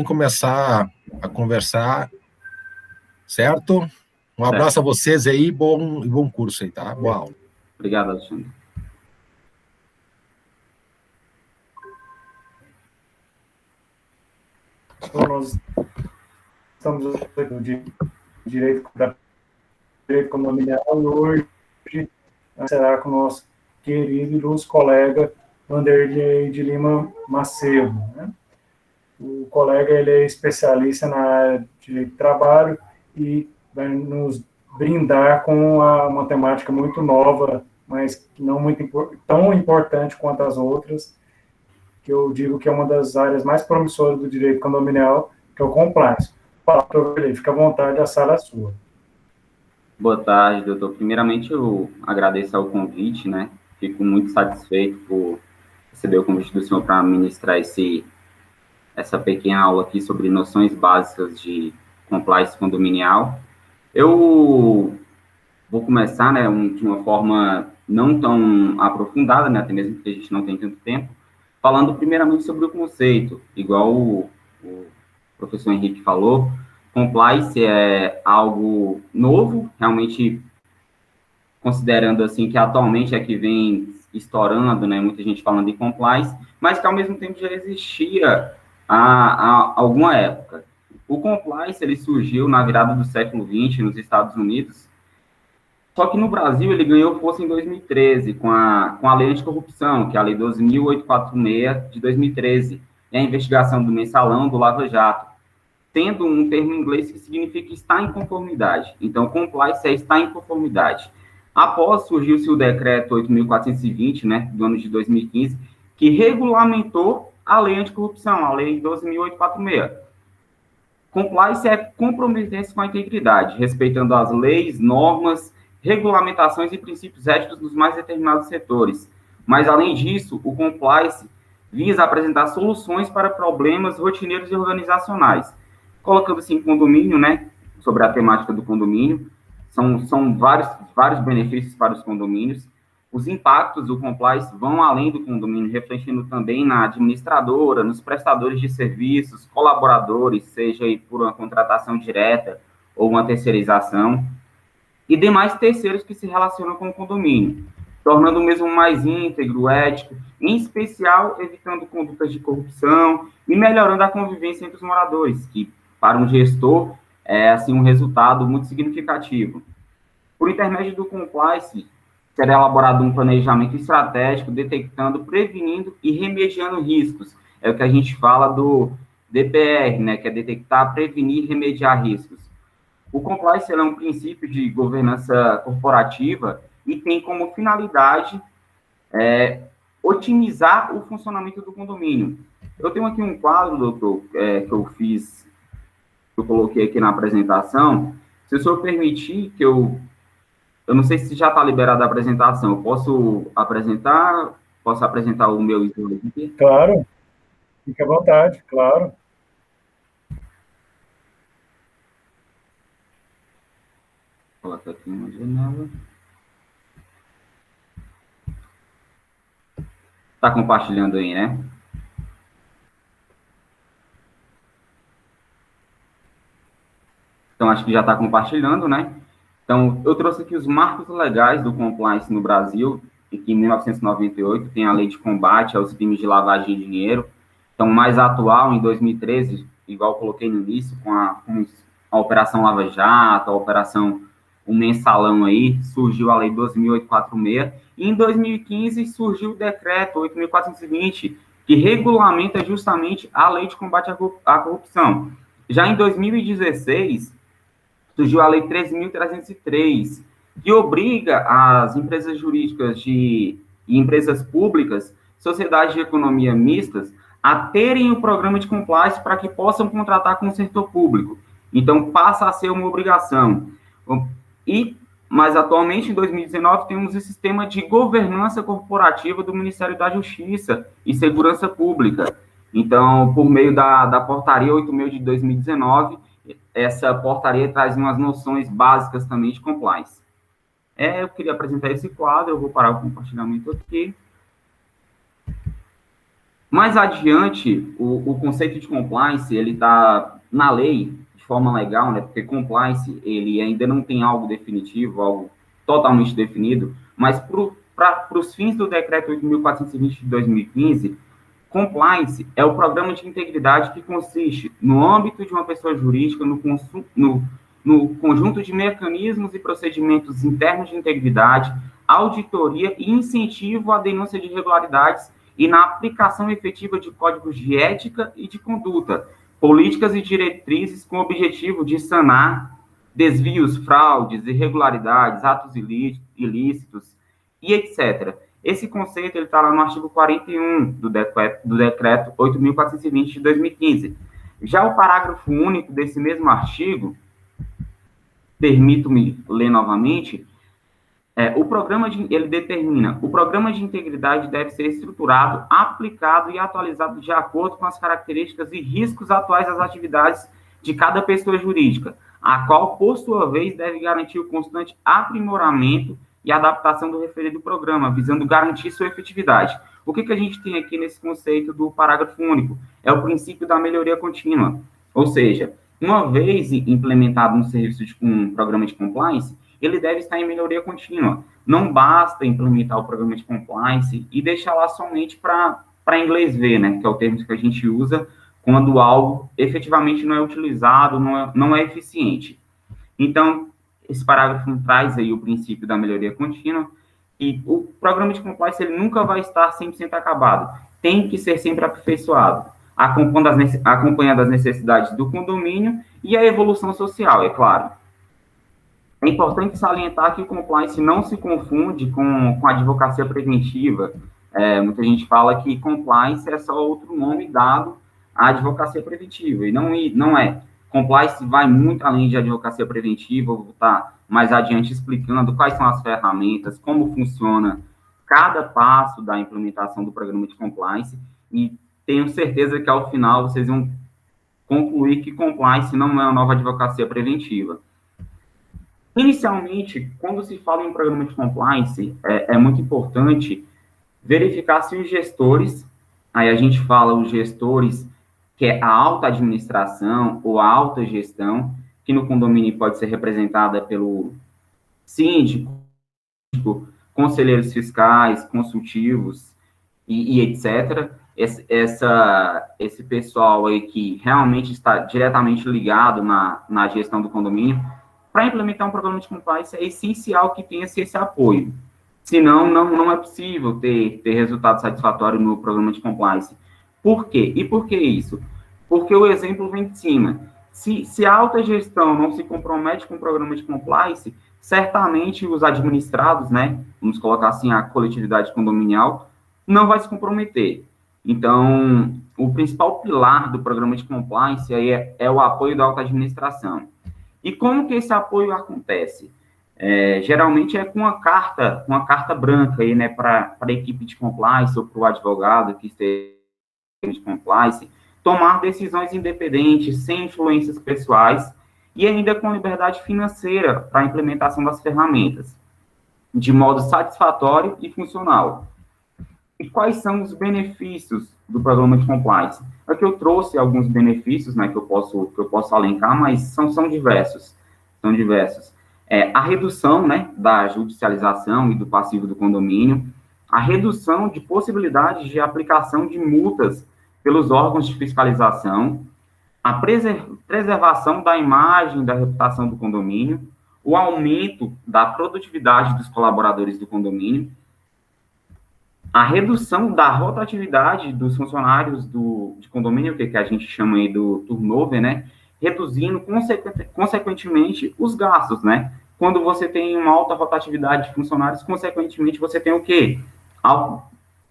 começar a conversar, certo? Um abraço a vocês aí, bom curso aí, tá? Boa aula. Obrigado, Alexandre. Então, nós estamos aqui no direito condominial e hoje será com o nosso querido e ilustre colega Vanderlei de Lima Macedo, né? O colega ele é especialista na área de trabalho e vai nos brindar com uma temática muito nova, mas não muito tão importante quanto as outras, que eu digo que é uma das áreas mais promissoras do direito condominial, que é o compliance. Fala, Vanderlei, fica à vontade, a sala é sua. Boa tarde, doutor. Primeiramente, eu agradeço ao convite, né? Fico muito satisfeito por receber o convite do senhor para ministrar essa pequena aula aqui sobre noções básicas de compliance condominial. Eu vou começar, né, de uma forma não tão aprofundada, né, até mesmo porque a gente não tem tanto tempo, falando primeiramente sobre o conceito. Igual o professor Henrique falou, compliance é algo novo, realmente considerando assim que atualmente é que vem estourando, né, muita gente falando de compliance, mas que ao mesmo tempo já existia há alguma época. O compliance ele surgiu na virada do século XX nos Estados Unidos, só que no Brasil ele ganhou força em 2013 com a lei anticorrupção, que é a lei 12.846 de 2013, e a investigação do mensalão do Lava Jato, tendo um termo em inglês que significa estar em conformidade. Então, compliance é estar em conformidade. Após surgiu-se o decreto 8.420, né, do ano de 2015, que regulamentou a lei anticorrupção, a lei 12.846. Compliance é comprometer-se com a integridade, respeitando as leis, normas, regulamentações e princípios éticos dos mais determinados setores. Mas, além disso, o compliance visa apresentar soluções para problemas rotineiros e organizacionais. Colocando assim condomínio, né, sobre a temática do condomínio, são vários benefícios para os condomínios. Os impactos do compliance vão além do condomínio, refletindo também na administradora, nos prestadores de serviços, colaboradores, seja por uma contratação direta ou uma terceirização, e demais terceiros que se relacionam com o condomínio, tornando o mesmo mais íntegro, ético, em especial evitando condutas de corrupção e melhorando a convivência entre os moradores, que para um gestor é assim um resultado muito significativo. Por intermédio do compliance, será elaborado um planejamento estratégico, detectando, prevenindo e remediando riscos. É o que a gente fala do DPR, né, que é detectar, prevenir e remediar riscos. O compliance é um princípio de governança corporativa e tem como finalidade otimizar o funcionamento do condomínio. Eu tenho aqui um quadro, doutor, que eu fiz, que eu coloquei aqui na apresentação. Se o senhor permitir que eu não sei se já está liberada a apresentação. Eu posso apresentar? Posso apresentar o meu slide aqui? Claro, fique à vontade, claro. Vou colocar aqui uma janela. Está compartilhando aí, né? Então, acho que já está compartilhando, né? Então, eu trouxe aqui os marcos legais do compliance no Brasil, que em 1998 tem a lei de combate aos crimes de lavagem de dinheiro. Então, mais atual, em 2013, igual eu coloquei no início, com a Operação Lava Jato, a Operação O Mensalão aí, surgiu a lei 12.846, e em 2015 surgiu o decreto 8.420, que regulamenta justamente a lei de combate à corrupção. Já em 2016, surgiu a Lei 13.303, que obriga as empresas jurídicas e empresas públicas, sociedades de economia mistas, a terem o programa de compliance para que possam contratar com o setor público. Então, passa a ser uma obrigação. Mas, atualmente, em 2019, temos o sistema de governança corporativa do Ministério da Justiça e Segurança Pública. Então, por meio da portaria 8.000 de 2019, essa portaria traz umas noções básicas também de compliance. Eu queria apresentar esse quadro, eu vou parar o compartilhamento aqui. Mais adiante, o conceito de compliance, ele está na lei, de forma legal, né? Porque compliance, ele ainda não tem algo definitivo, algo totalmente definido, mas para os fins do decreto 8.420 de 2015, compliance é o programa de integridade que consiste no âmbito de uma pessoa jurídica, no conjunto de mecanismos e procedimentos internos de integridade, auditoria e incentivo à denúncia de irregularidades e na aplicação efetiva de códigos de ética e de conduta, políticas e diretrizes com o objetivo de sanar desvios, fraudes, irregularidades, atos ilícitos e etc. Esse conceito está lá no artigo 41 do decreto 8.420 de 2015. Já o parágrafo único desse mesmo artigo, permito-me ler novamente, ele determina: o programa de integridade deve ser estruturado, aplicado e atualizado de acordo com as características e riscos atuais das atividades de cada pessoa jurídica, a qual, por sua vez, deve garantir o constante aprimoramento e adaptação do referido programa, visando garantir sua efetividade. O que a gente tem aqui nesse conceito do parágrafo único? É o princípio da melhoria contínua. Ou seja, uma vez implementado um serviço de um programa de compliance, ele deve estar em melhoria contínua. Não basta implementar o programa de compliance e deixar lá somente para inglês ver, né, que é o termo que a gente usa quando algo efetivamente não é utilizado, não é eficiente. Então, esse parágrafo traz aí o princípio da melhoria contínua, e o programa de compliance ele nunca vai estar 100% acabado. Tem que ser sempre aperfeiçoado, acompanhando as necessidades do condomínio e a evolução social, é claro. É importante salientar que o compliance não se confunde com a advocacia preventiva. Muita gente fala que compliance é só outro nome dado à advocacia preventiva, e não é. Compliance vai muito além de advocacia preventiva. Eu vou estar mais adiante explicando quais são as ferramentas, como funciona cada passo da implementação do programa de compliance, e tenho certeza que ao final vocês vão concluir que compliance não é uma nova advocacia preventiva. Inicialmente, quando se fala em programa de compliance, é muito importante verificar se os gestores, aí a gente fala os gestores, que é a alta administração ou a alta gestão, que no condomínio pode ser representada pelo síndico, conselheiros fiscais, consultivos e etc. Esse pessoal aí que realmente está diretamente ligado na gestão do condomínio, para implementar um programa de compliance é essencial que tenha esse apoio. Senão, não é possível ter resultado satisfatório no programa de compliance. Por quê? E por que isso? Porque o exemplo vem de cima. Se a alta gestão não se compromete com o programa de compliance, certamente os administrados, né, vamos colocar assim, a coletividade condominial, não vai se comprometer. Então, o principal pilar do programa de compliance aí é o apoio da alta administração. E como que esse apoio acontece? Geralmente é com uma carta branca aí, né, para a equipe de compliance ou para o advogado que esteja de compliance tomar decisões independentes, sem influências pessoais e ainda com liberdade financeira para a implementação das ferramentas, de modo satisfatório e funcional. E quais são os benefícios do programa de compliance? Aqui eu trouxe alguns benefícios, né, que eu posso elencar, mas são diversos. São diversos. A redução, né, da judicialização e do passivo do condomínio, a redução de possibilidades de aplicação de multas pelos órgãos de fiscalização, a preservação da imagem e da reputação do condomínio, o aumento da produtividade dos colaboradores do condomínio, a redução da rotatividade dos funcionários de condomínio, que a gente chama aí do turnover, né? Reduzindo, consequentemente, os gastos, né? Quando você tem uma alta rotatividade de funcionários, consequentemente, você tem o quê?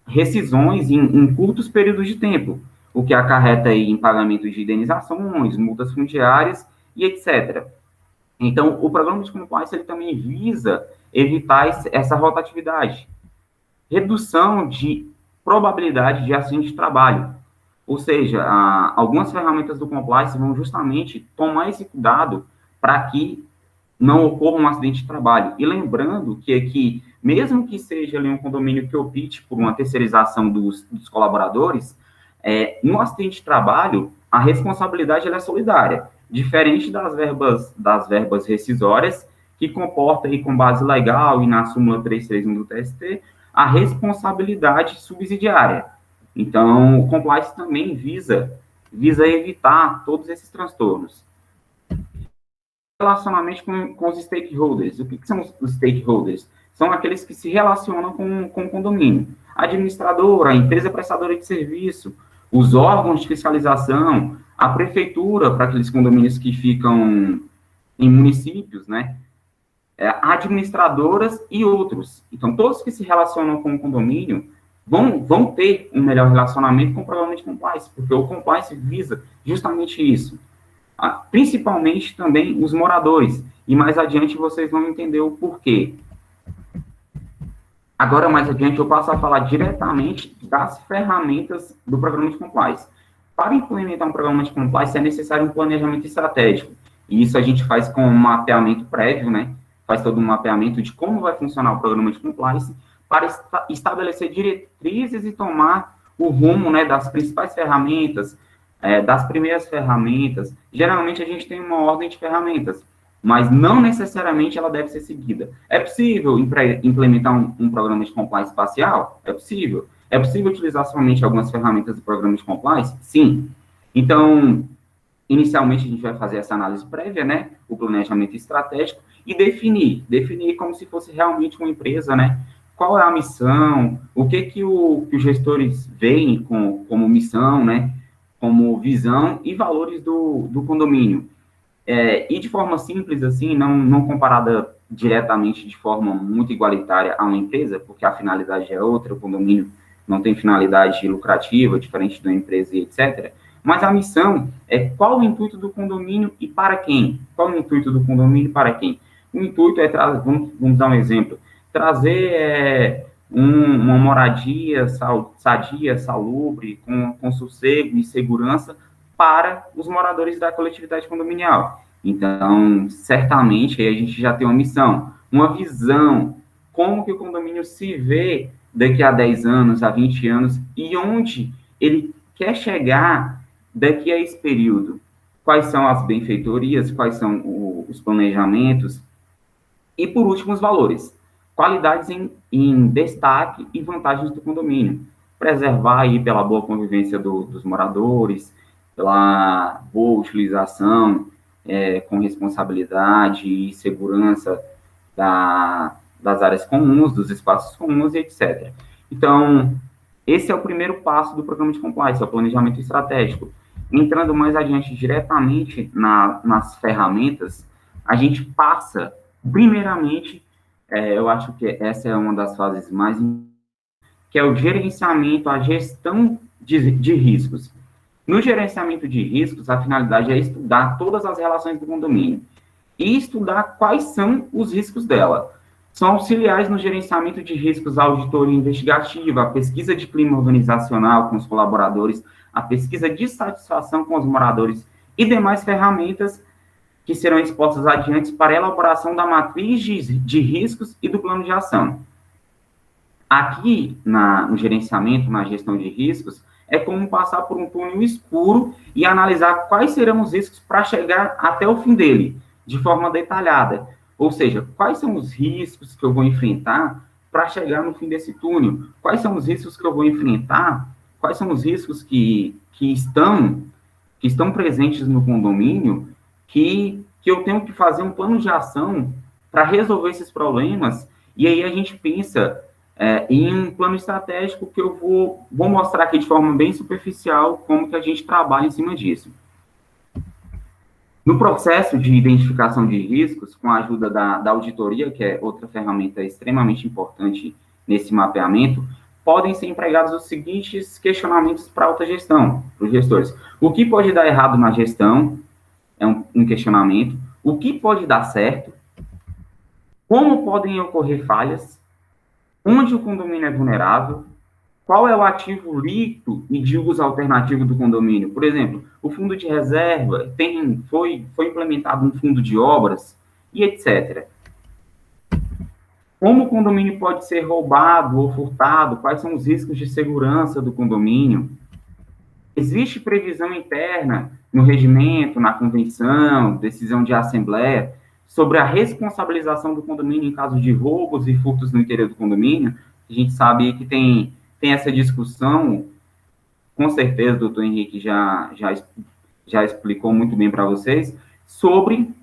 Rescisões em curtos períodos de tempo, o que acarreta aí em pagamento de indenizações, multas fundiárias e etc. Então, o programa de compliance ele também visa evitar essa rotatividade. Redução de probabilidade de acidente de trabalho. Ou seja, algumas ferramentas do compliance vão justamente tomar esse cuidado para que não ocorra um acidente de trabalho. E lembrando que mesmo que seja ali um condomínio que opte por uma terceirização dos colaboradores, No acidente de trabalho, a responsabilidade ela é solidária, diferente das verbas rescisórias, que comporta aí, com base legal e na súmula 331 do TST, a responsabilidade subsidiária. Então, o compliance também visa evitar todos esses transtornos. Relacionamento com os stakeholders. O que são os stakeholders? São aqueles que se relacionam com o condomínio. A administradora, a empresa prestadora de serviço, os órgãos de fiscalização, a prefeitura, para aqueles condomínios que ficam em municípios, né? Administradoras e outros. Então, todos que se relacionam com o condomínio vão ter um melhor relacionamento com o programa de compliance, porque o compliance visa justamente isso. Principalmente também os moradores. E mais adiante vocês vão entender o porquê. Agora, mais adiante, eu passo a falar diretamente das ferramentas do programa de compliance. Para implementar um programa de compliance, é necessário um planejamento estratégico. E isso a gente faz com um mapeamento prévio, né? Faz todo um mapeamento de como vai funcionar o programa de compliance para estabelecer diretrizes e tomar o rumo, né, das principais ferramentas, das primeiras ferramentas. Geralmente, a gente tem uma ordem de ferramentas, mas não necessariamente ela deve ser seguida. É possível implementar um programa de compliance parcial? É possível. É possível utilizar somente algumas ferramentas do programa de compliance? Sim. Então, inicialmente, a gente vai fazer essa análise prévia, né, o planejamento estratégico, e definir como se fosse realmente uma empresa, né, qual é a missão, o que os gestores veem como missão, né, como visão e valores do condomínio. E de forma simples, assim, não comparada diretamente de forma muito igualitária a uma empresa, porque a finalidade é outra, o condomínio não tem finalidade lucrativa, diferente de uma empresa e etc., mas a missão é qual o intuito do condomínio e para quem? Qual o intuito do condomínio e para quem? O intuito é trazer, vamos dar um exemplo, trazer uma moradia sadia, salubre, com sossego e segurança para os moradores da coletividade condominial. Então, certamente, aí a gente já tem uma missão, uma visão, como que o condomínio se vê daqui a 10 anos, a 20 anos, e onde ele quer chegar daqui a esse período. Quais são as benfeitorias, quais são os planejamentos, e, por último, os valores. Qualidades em destaque e vantagens do condomínio. Preservar aí pela boa convivência dos moradores, pela boa utilização, com responsabilidade e segurança das áreas comuns, dos espaços comuns e etc. Então, esse é o primeiro passo do programa de compliance, é o planejamento estratégico. Entrando mais adiante diretamente nas ferramentas, a gente passa, primeiramente, eu acho que essa é uma das fases mais, que é o gerenciamento, a gestão de riscos. No gerenciamento de riscos, a finalidade é estudar todas as relações do condomínio e estudar quais são os riscos dela. São auxiliares no gerenciamento de riscos a auditoria investigativa, a pesquisa de clima organizacional com os colaboradores, a pesquisa de satisfação com os moradores e demais ferramentas que serão expostas adiante para a elaboração da matriz de riscos e do plano de ação. Aqui, no gerenciamento, na gestão de riscos, é como passar por um túnel escuro e analisar quais serão os riscos para chegar até o fim dele, de forma detalhada. Ou seja, quais são os riscos que eu vou enfrentar para chegar no fim desse túnel? Quais são os riscos que eu vou enfrentar? Quais são os riscos que estão presentes no condomínio que eu tenho que fazer um plano de ação para resolver esses problemas? E aí a gente pensa em um plano estratégico que eu vou mostrar aqui de forma bem superficial como que a gente trabalha em cima disso. No processo de identificação de riscos, com a ajuda da auditoria, que é outra ferramenta extremamente importante nesse mapeamento, podem ser empregados os seguintes questionamentos para a autogestão, para os gestores. O que pode dar errado na gestão? É um questionamento. O que pode dar certo? Como podem ocorrer falhas? Onde o condomínio é vulnerável? Qual é o ativo líquido e de uso alternativo do condomínio? Por exemplo, o fundo de reserva, foi implementado um fundo de obras, e etc. Como o condomínio pode ser roubado ou furtado? Quais são os riscos de segurança do condomínio? existe previsão interna no regimento, na convenção, decisão de assembleia, sobre a responsabilização do condomínio em caso de roubos e furtos no interior do condomínio? A gente sabe que tem essa discussão, com certeza o doutor Henrique já explicou muito bem para vocês, sobre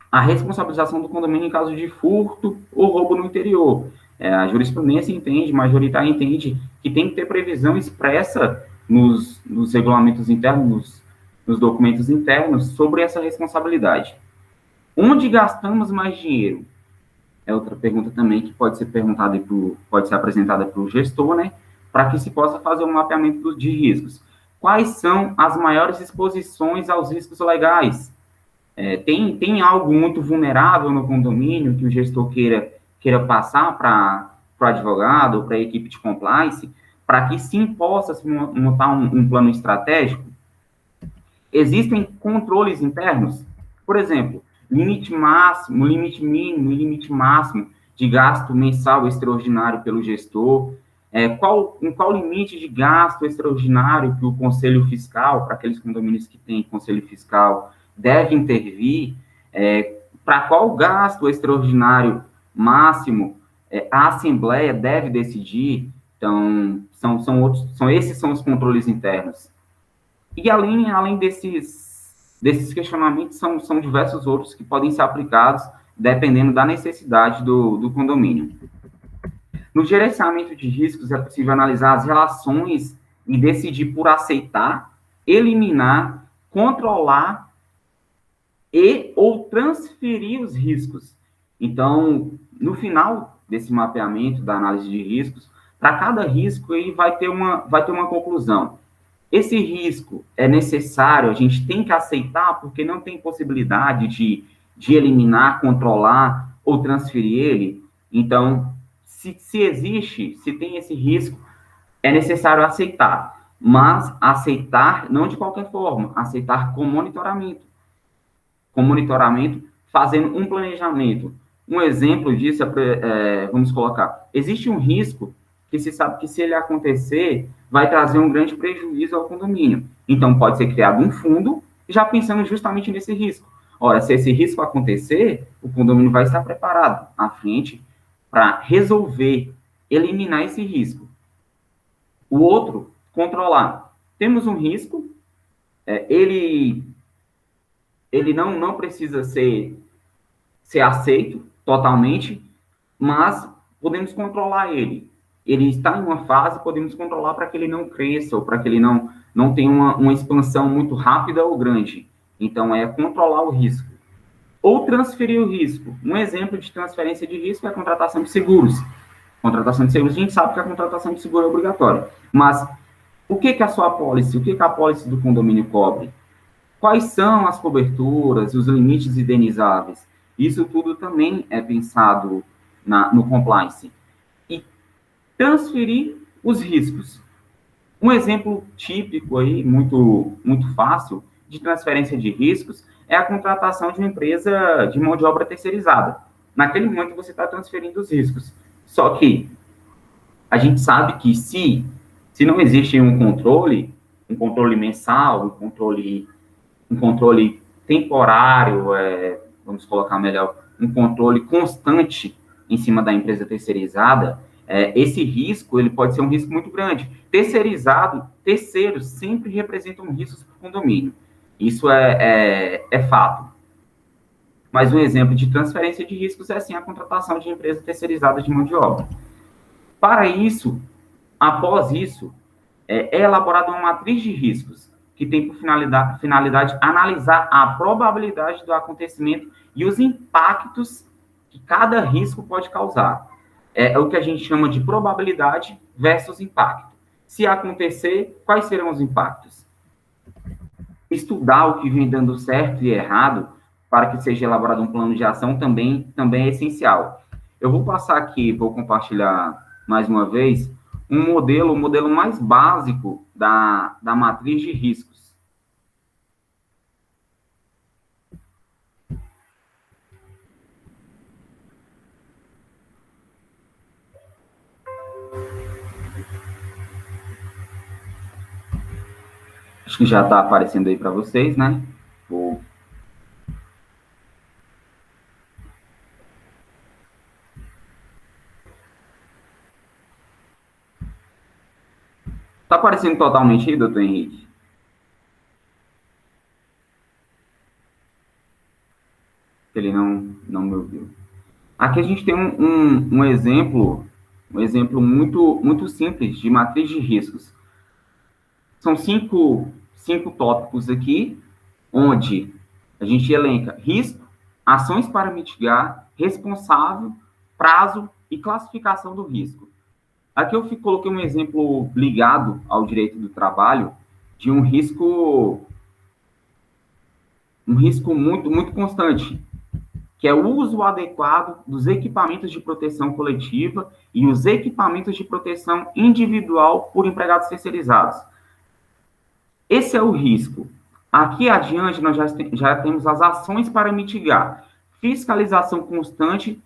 a responsabilização do condomínio em caso de furto ou roubo no interior. A jurisprudência entende, majoritária entende, que tem que ter previsão expressa nos regulamentos internos, nos documentos internos, sobre essa responsabilidade. Onde gastamos mais dinheiro? É outra pergunta também que pode ser perguntada pode ser apresentada para o gestor, né? Para que se possa fazer um mapeamento de riscos. Quais são as maiores exposições aos riscos legais? Tem algo muito vulnerável no condomínio que o gestor queira passar para o advogado ou para a equipe de compliance, para que sim possa se montar um plano estratégico? Existem controles internos? Por exemplo, limite máximo, limite mínimo e limite máximo de gasto mensal extraordinário pelo gestor? Em qual limite de gasto extraordinário que o conselho fiscal, para aqueles condomínios que têm conselho fiscal, deve intervir? Para qual gasto extraordinário máximo a Assembleia deve decidir? Então, esses são os controles internos. E além desses questionamentos, são diversos outros que podem ser aplicados dependendo da necessidade do condomínio. No gerenciamento de riscos, é possível analisar as relações e decidir por aceitar, eliminar, controlar ou transferir os riscos. Então, no final desse mapeamento, da análise de riscos, para cada risco aí vai ter uma conclusão. Esse risco é necessário, a gente tem que aceitar, porque não tem possibilidade de eliminar, controlar ou transferir ele. Então, se tem esse risco, é necessário aceitar, mas aceitar não de qualquer forma, aceitar com monitoramento. Com monitoramento, fazendo um planejamento. Um exemplo disso vamos colocar, existe um risco que se sabe que, se ele acontecer, vai trazer um grande prejuízo ao condomínio. Então, pode ser criado um fundo, já pensando justamente nesse risco. Ora, se esse risco acontecer, o condomínio vai estar preparado à frente para resolver, eliminar esse risco. O outro, controlar. Temos um risco, ele não precisa ser aceito totalmente, mas podemos controlar ele. Ele está em uma fase, podemos controlar para que ele não cresça, ou para que ele não tenha uma expansão muito rápida ou grande. Então, é controlar o risco. Ou transferir o risco. Um exemplo de transferência de risco é a contratação de seguros. Contratação de seguros, a gente sabe que a contratação de seguro é obrigatória. Mas, o que a sua apólice, o que a apólice do condomínio cobre? Quais são as coberturas, os limites indenizáveis? Isso tudo também é pensado no compliance. E transferir os riscos. Um exemplo típico aí, muito, muito fácil, de transferência de riscos é a contratação de uma empresa de mão de obra terceirizada. Naquele momento, você está transferindo os riscos. Só que a gente sabe que se não existe um controle mensal, um controle temporário, vamos colocar melhor, um controle constante em cima da empresa terceirizada, esse risco ele pode ser um risco muito grande. Terceiros sempre representam riscos para o condomínio. Isso é fato. Mas um exemplo de transferência de riscos é, sim, a contratação de empresa terceirizada de mão de obra. Para isso, após isso, é elaborada uma matriz de riscos, que tem por finalidade analisar a probabilidade do acontecimento e os impactos que cada risco pode causar. É o que a gente chama de probabilidade versus impacto. Se acontecer, quais serão os impactos? Estudar o que vem dando certo e errado para que seja elaborado um plano de ação também é essencial. Eu vou passar aqui, vou compartilhar mais uma vez, o modelo mais básico da matriz de riscos. Acho que já está aparecendo aí para vocês, né? Está aparecendo totalmente aí, doutor Henrique? Ele não me ouviu. Aqui a gente tem um exemplo muito simples de matriz de riscos. São cinco tópicos aqui, onde a gente elenca risco, ações para mitigar, responsável, prazo e classificação do risco. Aqui eu coloquei um exemplo ligado ao direito do trabalho de um risco muito constante, que é o uso adequado dos equipamentos de proteção coletiva e os equipamentos de proteção individual por empregados terceirizados. Esse é o risco. Aqui adiante, nós já temos as ações para mitigar. Fiscalização constante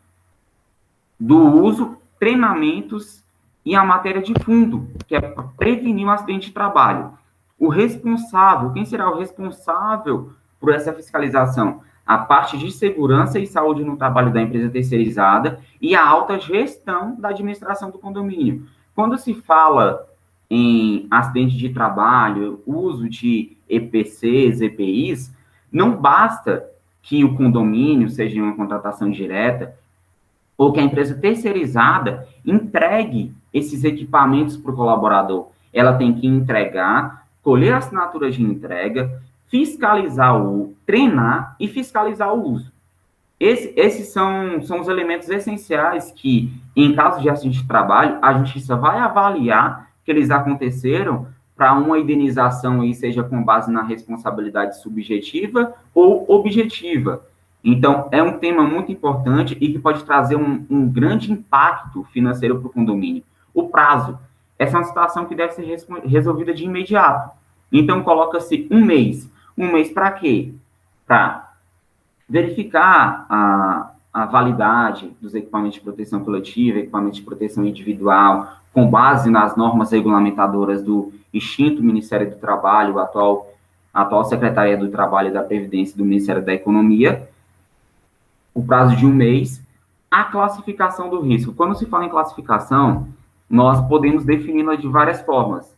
do uso, treinamentos e a matéria de fundo, que é para prevenir um acidente de trabalho. O responsável, quem será o responsável por essa fiscalização? A parte de segurança e saúde no trabalho da empresa terceirizada e a alta gestão da administração do condomínio. Quando se fala em acidente de trabalho, uso de EPCs, EPIs, não basta que o condomínio seja uma contratação direta ou que a empresa terceirizada entregue esses equipamentos para o colaborador. Ela tem que entregar, colher assinaturas de entrega, fiscalizar treinar e fiscalizar o uso. Esses são os elementos essenciais que, em caso de acidente de trabalho, a justiça vai avaliar que eles aconteceram para uma indenização, aí, seja com base na responsabilidade subjetiva ou objetiva. Então, é um tema muito importante e que pode trazer um grande impacto financeiro para o condomínio. O prazo. Essa é uma situação que deve ser resolvida de imediato. Então, coloca-se um mês. Um mês para quê? Para verificar a validade dos equipamentos de proteção coletiva, equipamentos de proteção individual, com base nas normas regulamentadoras do extinto Ministério do Trabalho, atual Secretaria do Trabalho e da Previdência do Ministério da Economia, o prazo de um mês. A classificação do risco. Quando se fala em classificação, nós podemos defini-la de várias formas.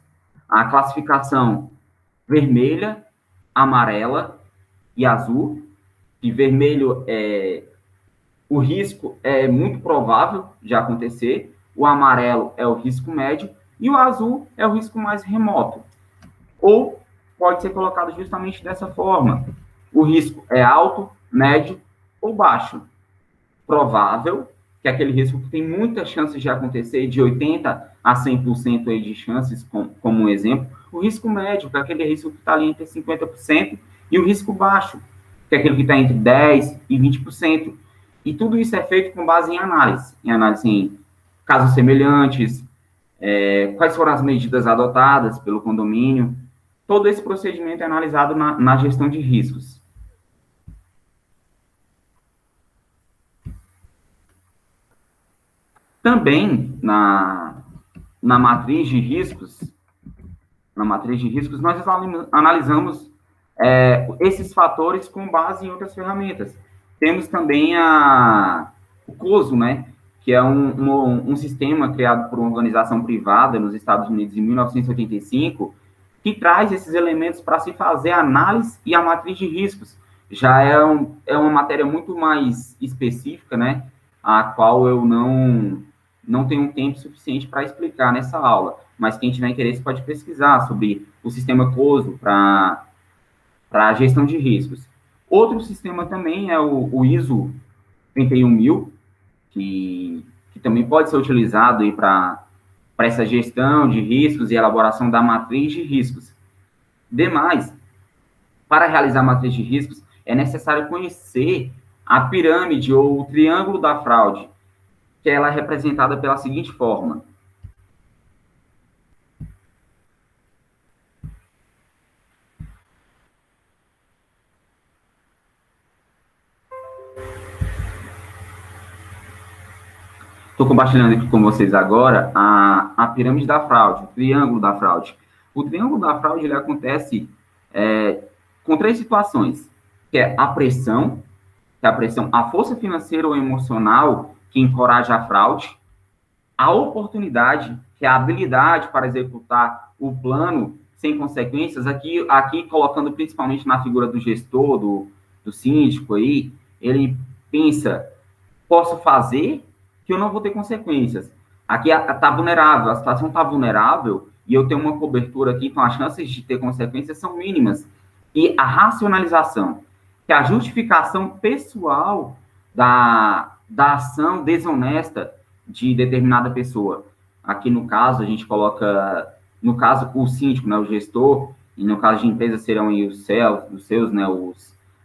A classificação vermelha, amarela e azul. E vermelho o risco é muito provável de acontecer, o amarelo é o risco médio e o azul é o risco mais remoto. Ou pode ser colocado justamente dessa forma. O risco é alto, médio ou baixo. Provável, que é aquele risco que tem muitas chances de acontecer, de 80% a 100% aí de chances, como um exemplo. O risco médio, que é aquele risco que está ali entre 50%, e o risco baixo, que é aquele que está entre 10% e 20%. E tudo isso é feito com base em análise em casos semelhantes, quais foram as medidas adotadas pelo condomínio. Todo esse procedimento é analisado na gestão de riscos. Também, na matriz de riscos, nós analisamos esses fatores com base em outras ferramentas. Temos também o COSO, né, que é um sistema criado por uma organização privada nos Estados Unidos em 1985, que traz esses elementos para se fazer a análise e a matriz de riscos. Já é uma matéria muito mais específica, né, a qual eu não tenho tempo suficiente para explicar nessa aula, mas quem tiver interesse pode pesquisar sobre o sistema COSO para a gestão de riscos. Outro sistema também é o ISO 31000, que também pode ser utilizado para essa gestão de riscos e elaboração da matriz de riscos. Demais, para realizar a matriz de riscos, é necessário conhecer a pirâmide ou o triângulo da fraude, que ela é representada pela seguinte forma. Estou compartilhando aqui com vocês agora a pirâmide da fraude, o triângulo da fraude. O triângulo da fraude ele acontece com 3 situações, que é a pressão, a força financeira ou emocional que encoraja a fraude, a oportunidade, que é a habilidade para executar o plano sem consequências, aqui colocando principalmente na figura do gestor, do síndico aí, ele pensa, posso fazer que eu não vou ter consequências. Aqui está vulnerável, a situação está vulnerável e eu tenho uma cobertura aqui, então as chances de ter consequências são mínimas. E a racionalização, que é a justificação pessoal da ação desonesta de determinada pessoa. Aqui, no caso, a gente coloca, no caso, o síndico, né, o gestor, e no caso de empresa serão aí os seus, né,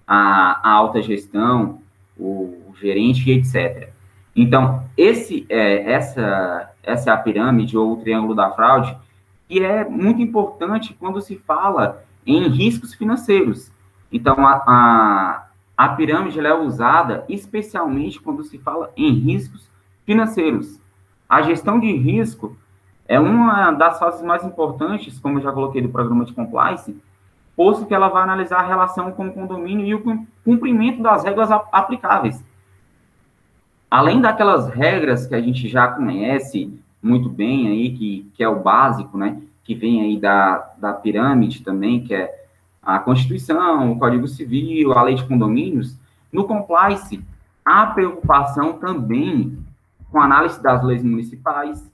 a alta gestão, o gerente, etc. Então, essa é a pirâmide ou o triângulo da fraude, que é muito importante quando se fala em riscos financeiros. Então, a pirâmide ela é usada especialmente quando se fala em riscos financeiros. A gestão de risco é uma das fases mais importantes, como eu já coloquei do programa de compliance, posto que ela vai analisar a relação com o condomínio e o cumprimento das regras aplicáveis. Além daquelas regras que a gente já conhece muito bem aí, que é o básico, né, que vem aí da pirâmide também, que é a Constituição, o Código Civil, a Lei de Condomínios, no compliance, há preocupação também com a análise das leis municipais,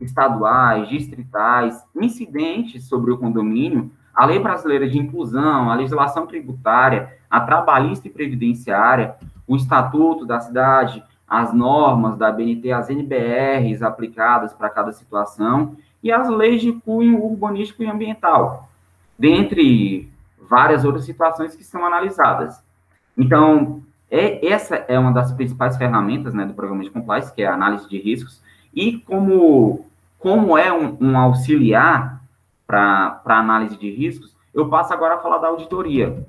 estaduais, distritais, incidentes sobre o condomínio, a Lei Brasileira de Inclusão, a legislação tributária, a trabalhista e previdenciária, o Estatuto da Cidade, as normas da ABNT, as NBRs aplicadas para cada situação e as leis de cunho urbanístico e ambiental, dentre várias outras situações que são analisadas. Então, essa é uma das principais ferramentas, né, do programa de compliance, que é a análise de riscos, e como é um auxiliar para análise de riscos, eu passo agora a falar da auditoria.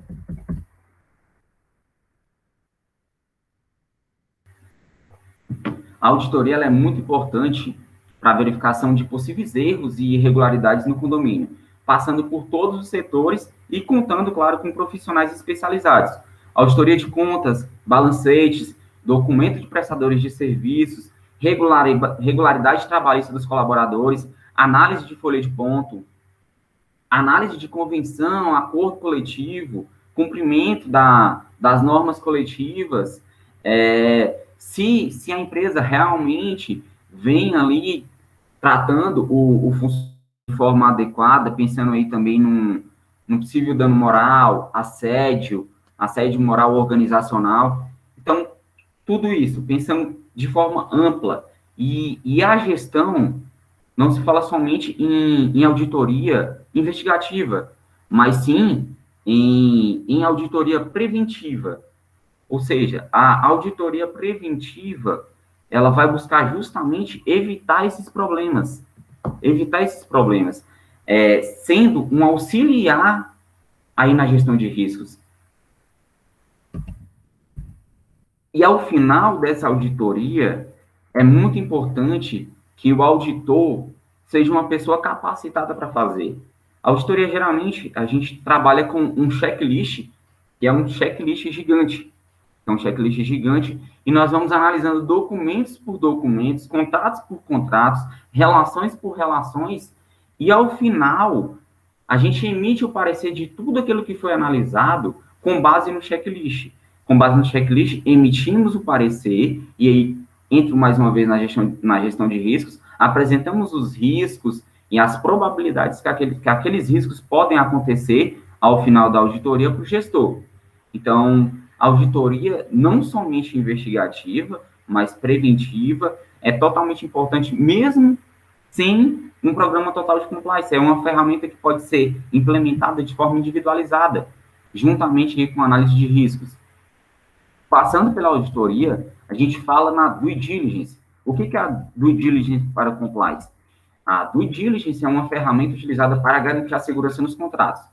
A auditoria ela é muito importante para a verificação de possíveis erros e irregularidades no condomínio, passando por todos os setores e contando, claro, com profissionais especializados. Auditoria de contas, balancetes, documento de prestadores de serviços, regularidade trabalhista dos colaboradores, análise de folha de ponto, análise de convenção, acordo coletivo, cumprimento das normas coletivas, se a empresa realmente vem ali tratando o funcionário de forma adequada, pensando aí também num possível dano moral, assédio moral organizacional. Então, tudo isso, pensando de forma ampla. E a gestão não se fala somente em auditoria investigativa, mas sim em auditoria preventiva. Ou seja, a auditoria preventiva, ela vai buscar justamente evitar esses problemas, sendo um auxiliar aí na gestão de riscos. E ao final dessa auditoria, é muito importante que o auditor seja uma pessoa capacitada para fazer. A auditoria, geralmente, a gente trabalha com um checklist, que é um checklist gigante. É um checklist gigante, e nós vamos analisando documentos por documentos, contratos por contratos, relações por relações, e ao final, a gente emite o parecer de tudo aquilo que foi analisado com base no checklist. Com base no checklist, emitimos o parecer, e aí, entro mais uma vez na gestão de riscos, apresentamos os riscos e as probabilidades que aqueles riscos podem acontecer ao final da auditoria para o gestor. Então, a auditoria, não somente investigativa, mas preventiva, é totalmente importante, mesmo sem um programa total de compliance. É uma ferramenta que pode ser implementada de forma individualizada, juntamente com análise de riscos. Passando pela auditoria, a gente fala na due diligence. O que é a due diligence para o compliance? A due diligence é uma ferramenta utilizada para garantir a segurança nos contratos,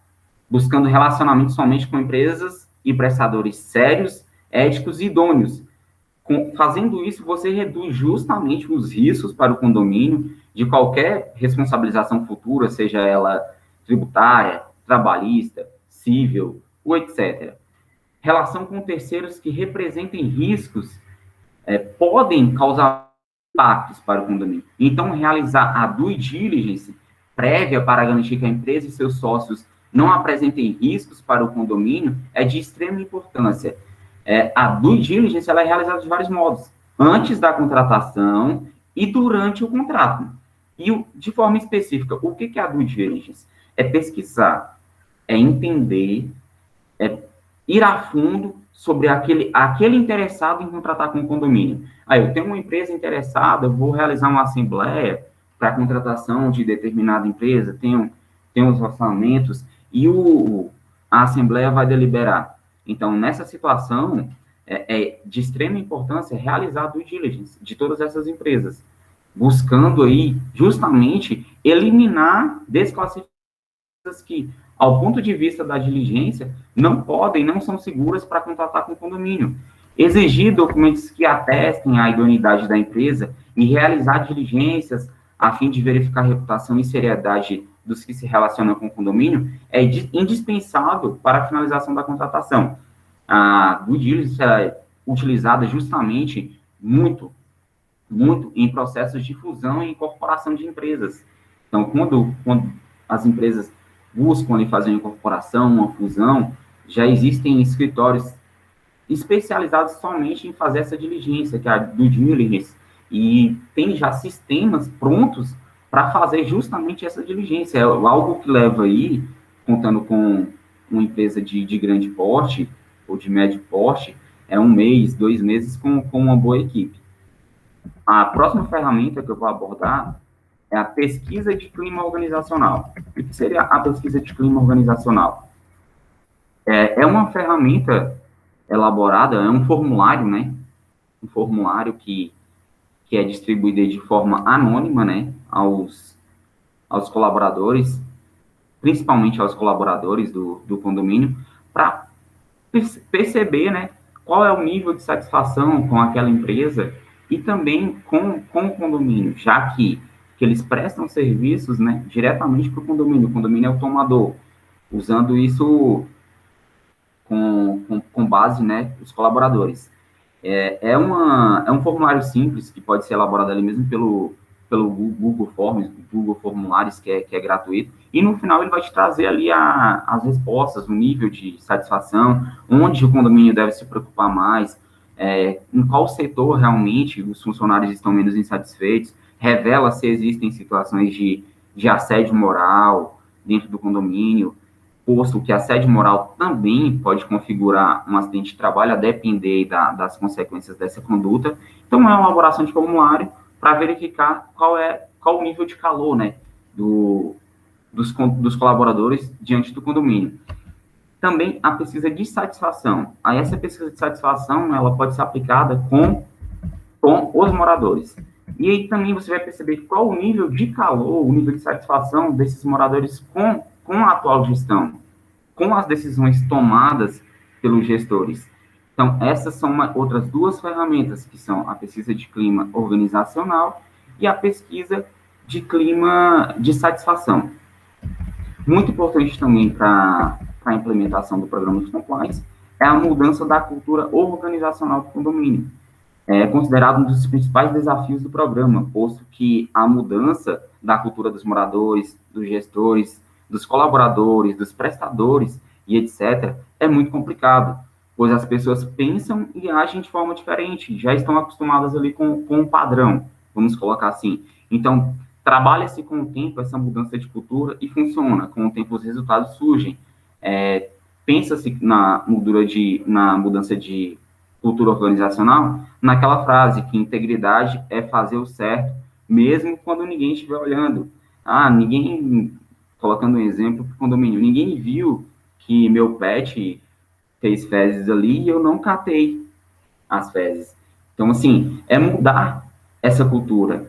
buscando relacionamento somente com empresas e prestadores sérios, éticos e idôneos. Fazendo isso, você reduz justamente os riscos para o condomínio de qualquer responsabilização futura, seja ela tributária, trabalhista, cível, ou etc. Relação com terceiros que representem riscos podem causar impactos para o condomínio. Então, realizar a due diligence prévia para garantir que a empresa e seus sócios não apresentem riscos para o condomínio é de extrema importância. A due diligence ela é realizada de vários modos, antes da contratação e durante o contrato. E, de forma específica, o que é a due diligence? É pesquisar, é entender, é ir a fundo sobre aquele interessado em contratar com o condomínio. Eu tenho uma empresa interessada, eu vou realizar uma assembleia para a contratação de determinada empresa, tenho os orçamentos, e a assembleia vai deliberar. Então, nessa situação, é de extrema importância realizar a due diligence de todas essas empresas, buscando aí, justamente, eliminar desclassificações que, ao ponto de vista da diligência, não são seguras para contratar com o condomínio. Exigir documentos que atestem a idoneidade da empresa e realizar diligências a fim de verificar a reputação e seriedade dos que se relacionam com o condomínio é indispensável para a finalização da contratação. A due diligence é utilizada justamente muito em processos de fusão e incorporação de empresas. Então, quando as empresas buscam ali fazer uma incorporação, uma fusão, já existem escritórios especializados somente em fazer essa diligência, que é a due diligence, e tem já sistemas prontos para fazer justamente essa diligência. É algo que leva aí, contando com uma empresa de grande porte ou de médio porte, 1 mês, 2 meses com uma boa equipe. A próxima ferramenta que eu vou abordar é a pesquisa de clima organizacional. O que seria a pesquisa de clima organizacional? É uma ferramenta elaborada, é um formulário, né? Um formulário que é distribuído de forma anônima, né? Aos colaboradores, principalmente aos colaboradores do condomínio, para perceber, né? Qual é o nível de satisfação com aquela empresa e também com o condomínio, já que eles prestam serviços, né, diretamente para o condomínio é o tomador, usando isso com base, né, os colaboradores. É um formulário simples, que pode ser elaborado ali mesmo pelo Google Forms, Google Formulários, que é gratuito, e no final ele vai te trazer ali as respostas, o nível de satisfação, onde o condomínio deve se preocupar mais, em qual setor realmente os funcionários estão menos insatisfeitos, revela se existem situações de assédio moral dentro do condomínio, posto que assédio moral também pode configurar um acidente de trabalho, a depender das consequências dessa conduta. Então, é uma elaboração de formulário para verificar qual o nível de calor, né, dos colaboradores diante do condomínio. Também a pesquisa de satisfação. Aí, essa pesquisa de satisfação, ela pode ser aplicada com os moradores. E aí também você vai perceber qual o nível de calor, o nível de satisfação desses moradores com a atual gestão, com as decisões tomadas pelos gestores. Então, essas são outras 2 ferramentas, que são a pesquisa de clima organizacional e a pesquisa de clima de satisfação. Muito importante também para a implementação do programa de compliance é a mudança da cultura organizacional do condomínio. É considerado um dos principais desafios do programa, posto que a mudança da cultura dos moradores, dos gestores, dos colaboradores, dos prestadores e etc., é muito complicado, pois as pessoas pensam e agem de forma diferente, já estão acostumadas ali com um padrão, vamos colocar assim. Então, trabalha-se com o tempo essa mudança de cultura e funciona. Com o tempo, os resultados surgem. Pensa-se na mudança de cultura organizacional, naquela frase que integridade é fazer o certo, mesmo quando ninguém estiver olhando. Colocando um exemplo para o condomínio, ninguém viu que meu pet fez fezes ali e eu não catei as fezes. Então, assim, é mudar essa cultura,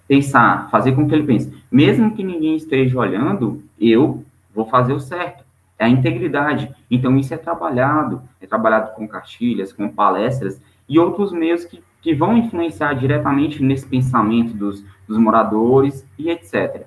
pensar, fazer com que ele pense, mesmo que ninguém esteja olhando, eu vou fazer o certo. É a integridade. Então, isso é trabalhado com cartilhas, com palestras e outros meios que vão influenciar diretamente nesse pensamento dos moradores e etc.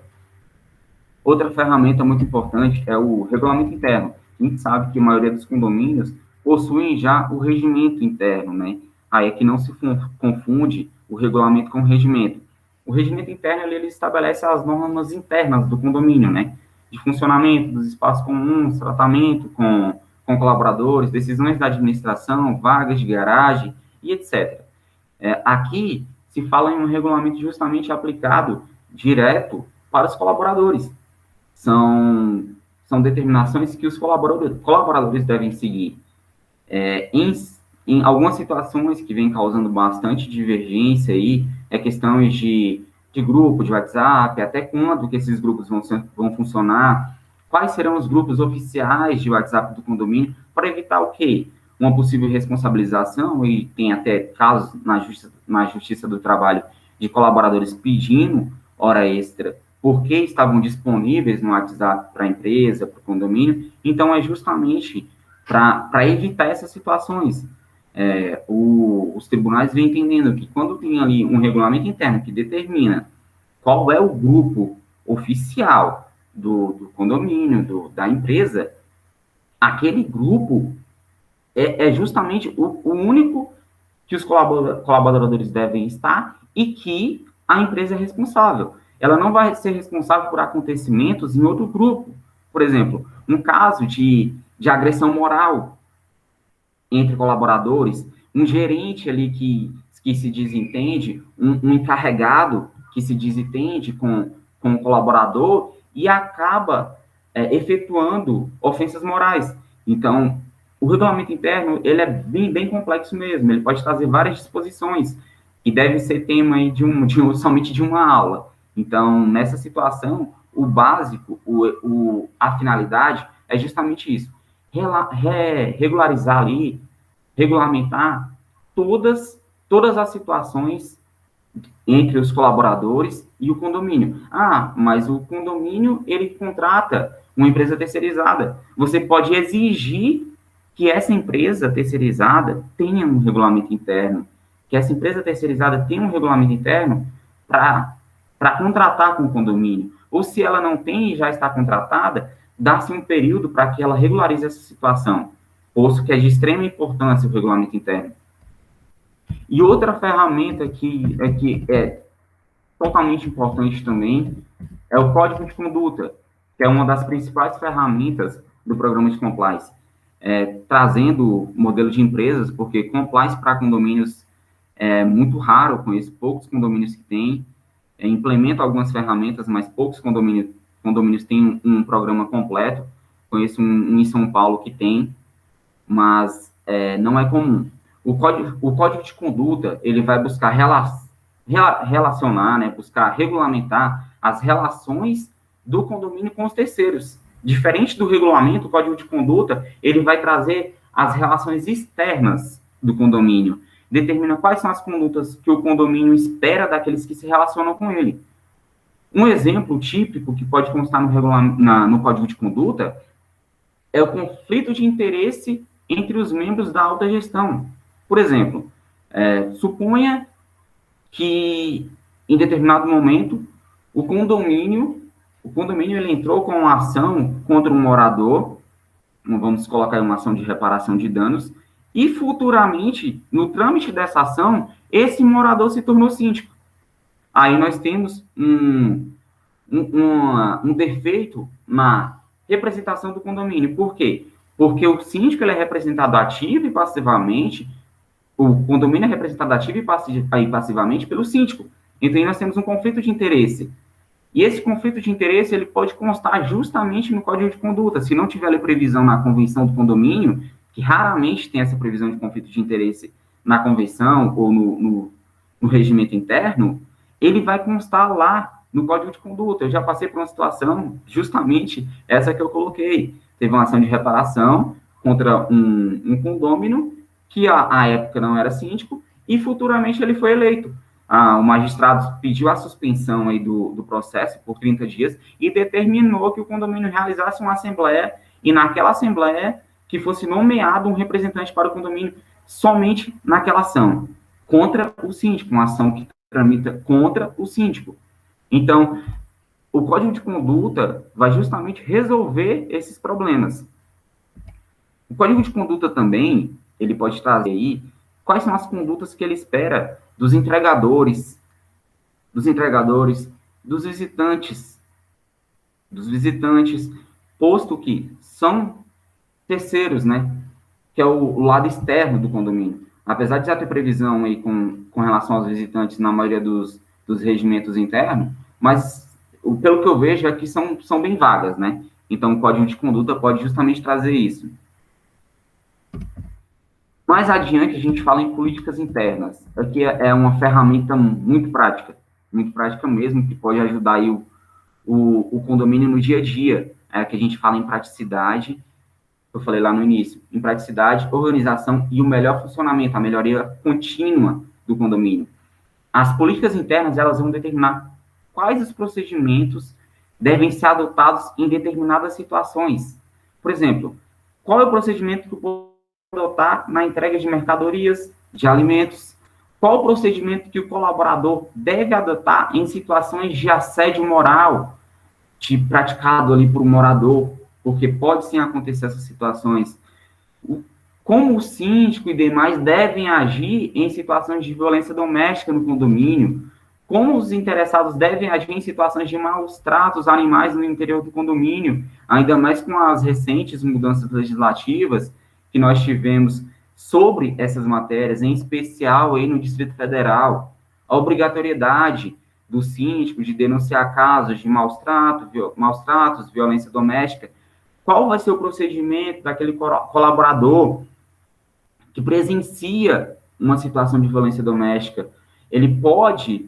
Outra ferramenta muito importante é o regulamento interno. a gente sabe que a maioria dos condomínios possuem já o regimento interno, né? Aí é que não se confunde o regulamento com o regimento. O regimento interno, ele estabelece as normas internas do condomínio, né? De funcionamento dos espaços comuns, tratamento com colaboradores, decisões da administração, vagas de garagem e etc. Aqui se fala em um regulamento justamente aplicado direto para os colaboradores. São determinações que os colaboradores devem seguir. Em algumas situações que vem causando bastante divergência aí, questões de grupo, de WhatsApp, até quando que esses grupos vão funcionar, quais serão os grupos oficiais de WhatsApp do condomínio, para evitar o quê? Uma possível responsabilização, e tem até casos na Justiça do Trabalho de colaboradores pedindo hora extra porque estavam disponíveis no WhatsApp para a empresa, para o condomínio. Então, é justamente para evitar essas situações. Os tribunais vêm entendendo que quando tem ali um regulamento interno que determina qual é o grupo oficial do condomínio, da empresa, aquele grupo é justamente o único que os colaboradores devem estar e que a empresa é responsável. Ela não vai ser responsável por acontecimentos em outro grupo. Por exemplo, um caso de agressão moral entre colaboradores, um gerente ali que se desentende, um encarregado que se desentende com o colaborador e acaba efetuando ofensas morais. Então, o regulamento interno, ele é bem complexo mesmo, ele pode trazer várias disposições, que deve ser tema aí somente de uma aula. Então, nessa situação, o básico, a finalidade é justamente isso, regularizar ali, regulamentar todas as situações entre os colaboradores e o condomínio. Mas o condomínio, ele contrata uma empresa terceirizada. Você pode exigir que essa empresa terceirizada tenha um regulamento interno, que essa empresa terceirizada tenha um regulamento interno para contratar com o condomínio. Ou se ela não tem e já está contratada, dá-se um período para que ela regularize essa situação, posto que é de extrema importância o regulamento interno. E outra ferramenta que é totalmente importante também é o Código de Conduta, que é uma das principais ferramentas do programa de compliance, trazendo modelo de empresas, porque compliance para condomínios é muito raro, conheço poucos condomínios que têm, implementa algumas ferramentas, mas poucos condomínios têm um programa completo, conheço um em São Paulo que tem, mas não é comum. O código de conduta, ele vai buscar relacionar, né, buscar regulamentar as relações do condomínio com os terceiros. Diferente do regulamento, o código de conduta, ele vai trazer as relações externas do condomínio, determina quais são as condutas que o condomínio espera daqueles que se relacionam com ele. Um exemplo típico que pode constar no código de conduta é o conflito de interesse entre os membros da alta gestão. Por exemplo, suponha que, em determinado momento, o condomínio ele entrou com uma ação contra um morador, vamos colocar uma ação de reparação de danos, e futuramente, no trâmite dessa ação, esse morador se tornou síndico. Aí nós temos um defeito na representação do condomínio. Por quê? Porque o síndico ele é representado ativo e passivamente, o condomínio é representado ativo e passivamente pelo síndico. Então, aí nós temos um conflito de interesse. E esse conflito de interesse ele pode constar justamente no Código de Conduta. Se não tiver previsão na convenção do condomínio, que raramente tem essa previsão de conflito de interesse na convenção ou no regimento interno, ele vai constar lá no Código de Conduta. Eu já passei por uma situação, justamente essa que eu coloquei. Teve uma ação de reparação contra um condômino que à época não era síndico e futuramente ele foi eleito. O magistrado pediu a suspensão aí do processo por 30 dias e determinou que o condomínio realizasse uma assembleia e naquela assembleia que fosse nomeado um representante para o condomínio somente naquela ação, contra o síndico, uma ação que tramita contra o síndico. Então, o Código de Conduta vai justamente resolver esses problemas. O código de conduta também, ele pode trazer aí quais são as condutas que ele espera dos entregadores, dos visitantes, posto que são terceiros, né? Que é o lado externo do condomínio. Apesar de já ter previsão aí com relação aos visitantes na maioria dos regimentos internos, mas pelo que eu vejo aqui são bem vagas, né? Então, o código de conduta pode justamente trazer isso. Mais adiante, a gente fala em políticas internas. Aqui é uma ferramenta muito prática mesmo, que pode ajudar aí o condomínio no dia a dia. É que a gente fala em praticidade, eu falei lá no início, em praticidade, organização e o melhor funcionamento, a melhoria contínua do condomínio. As políticas internas, elas vão determinar quais os procedimentos devem ser adotados em determinadas situações. Por exemplo, qual é o procedimento que eu posso adotar na entrega de mercadorias, de alimentos? Qual o procedimento que o colaborador deve adotar em situações de assédio moral, praticado ali por um morador, porque pode sim acontecer essas situações. Como o síndico e demais devem agir em situações de violência doméstica no condomínio, como os interessados devem agir em situações de maus tratos animais no interior do condomínio, ainda mais com as recentes mudanças legislativas que nós tivemos sobre essas matérias, em especial aí no Distrito Federal, a obrigatoriedade do síndico de denunciar casos de maus tratos, violência doméstica. Qual vai ser o procedimento daquele colaborador que presencia uma situação de violência doméstica? Ele pode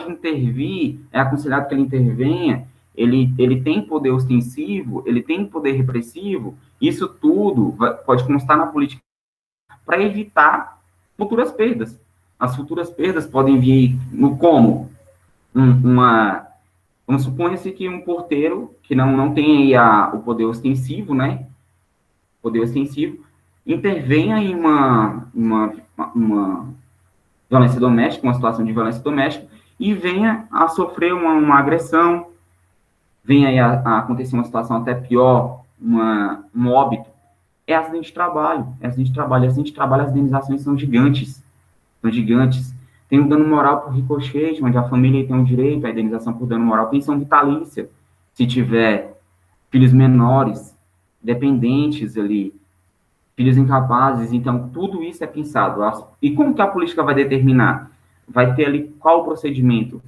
intervir, é aconselhado que ele intervenha, ele tem poder ostensivo, ele tem poder repressivo, isso tudo pode constar na política para evitar futuras perdas. As futuras perdas podem vir no como? Vamos supor-se que um porteiro que não tem aí o poder ostensivo, né? Poder ostensivo, intervenha em uma violência doméstica, uma situação de violência doméstica, e venha a sofrer uma agressão, venha a acontecer uma situação até pior, um óbito. É acidente de trabalho. Acidente de trabalho, as indenizações são gigantes. Tem um dano moral por ricochete, onde a família tem o direito à indenização por dano moral, pensão vitalícia, se tiver filhos menores, dependentes ali, filhos incapazes. Então, tudo isso é pensado. E como que a política vai determinar? Vai ter ali qual o procedimento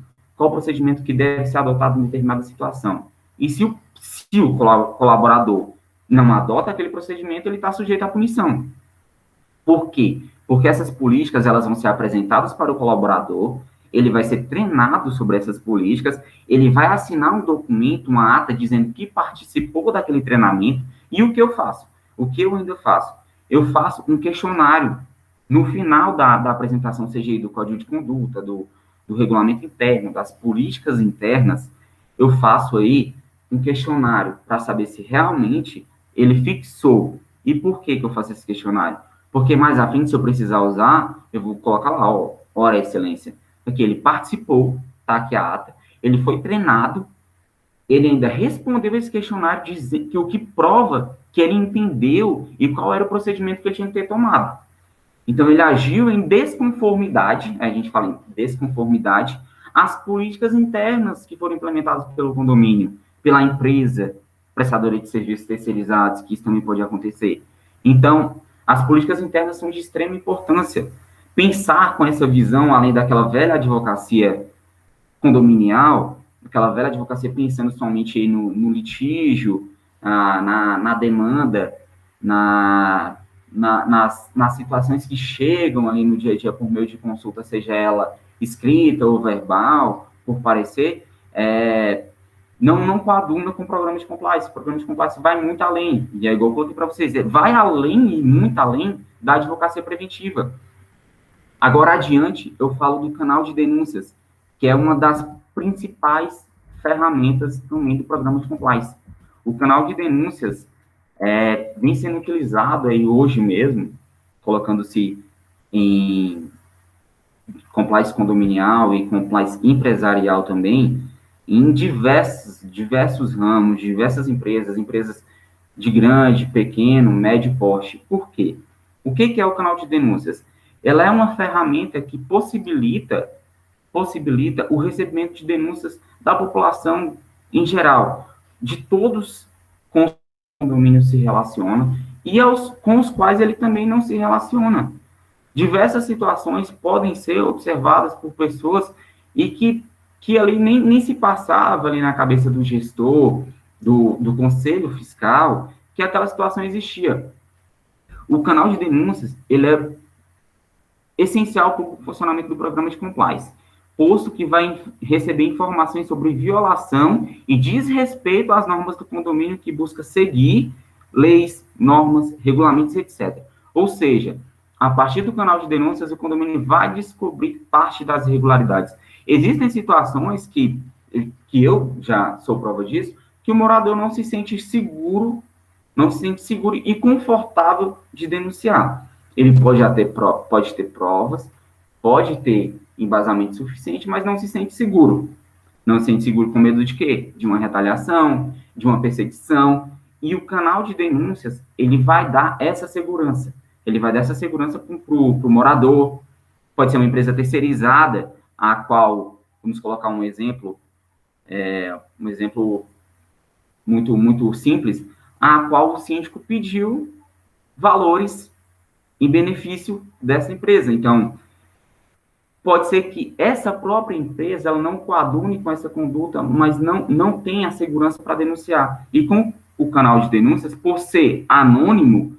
que deve ser adotado em determinada situação. E se o colaborador não adota aquele procedimento, ele está sujeito à punição. Por quê? Porque essas políticas, elas vão ser apresentadas para o colaborador, ele vai ser treinado sobre essas políticas, ele vai assinar um documento, uma ata, dizendo que participou daquele treinamento. E o que eu faço? O que eu ainda faço? Eu faço um questionário. No final da apresentação, seja aí do código de conduta, do regulamento interno, das políticas internas, eu faço aí um questionário para saber se realmente ele fixou. E por que eu faço esse questionário? Porque mais à frente, se eu precisar usar, eu vou colocar lá, ora, excelência, porque ele participou, tá aqui a ata, ele foi treinado, ele ainda respondeu esse questionário, dizendo que o que prova que ele entendeu e qual era o procedimento que ele tinha que ter tomado. Então, ele agiu em desconformidade, a gente fala em desconformidade, às políticas internas que foram implementadas pelo condomínio, pela empresa prestadora de serviços terceirizados, que isso também pode acontecer. Então, as políticas internas são de extrema importância. Pensar com essa visão, além daquela velha advocacia condominial, aquela velha advocacia pensando somente aí no litígio, na demanda, nas situações que chegam ali no dia a dia por meio de consulta, seja ela escrita ou verbal, por parecer, não coaduna com o programa de compliance. O programa de compliance vai muito além, e é igual eu coloquei para vocês, vai além e muito além da advocacia preventiva. Agora, adiante, eu falo do canal de denúncias, que é uma das principais ferramentas também do programa de compliance. O canal de denúncias vem sendo utilizado aí hoje mesmo, colocando-se em compliance condominial e compliance empresarial também, em diversos ramos, diversas empresas de grande, pequeno, médio porte. Por quê? O que é o canal de denúncias? Ela é uma ferramenta que possibilita o recebimento de denúncias da população em geral, de todos com os condomínios se relaciona e com os quais ele também não se relaciona. Diversas situações podem ser observadas por pessoas e que ali nem se passava ali na cabeça do gestor, do conselho fiscal, que aquela situação existia. O canal de denúncias, ele é essencial para o funcionamento do programa de compliance, posto que vai receber informações sobre violação e desrespeito às normas do condomínio que busca seguir leis, normas, regulamentos, etc. Ou seja, a partir do canal de denúncias, o condomínio vai descobrir parte das irregularidades. Existem situações que eu já sou prova disso, que o morador não se sente seguro e confortável de denunciar. Ele pode ter provas, pode ter embasamento suficiente, mas não se sente seguro. Não se sente seguro com medo de quê? De uma retaliação, de uma perseguição. E o canal de denúncias, ele vai dar essa segurança. Ele vai dar essa segurança para o morador. Pode ser uma empresa terceirizada, a qual, vamos colocar um exemplo muito, muito simples, a qual o síndico pediu valores em benefício dessa empresa. Então, pode ser que essa própria empresa ela não coadune com essa conduta, mas não tenha segurança para denunciar. E com o canal de denúncias, por ser anônimo,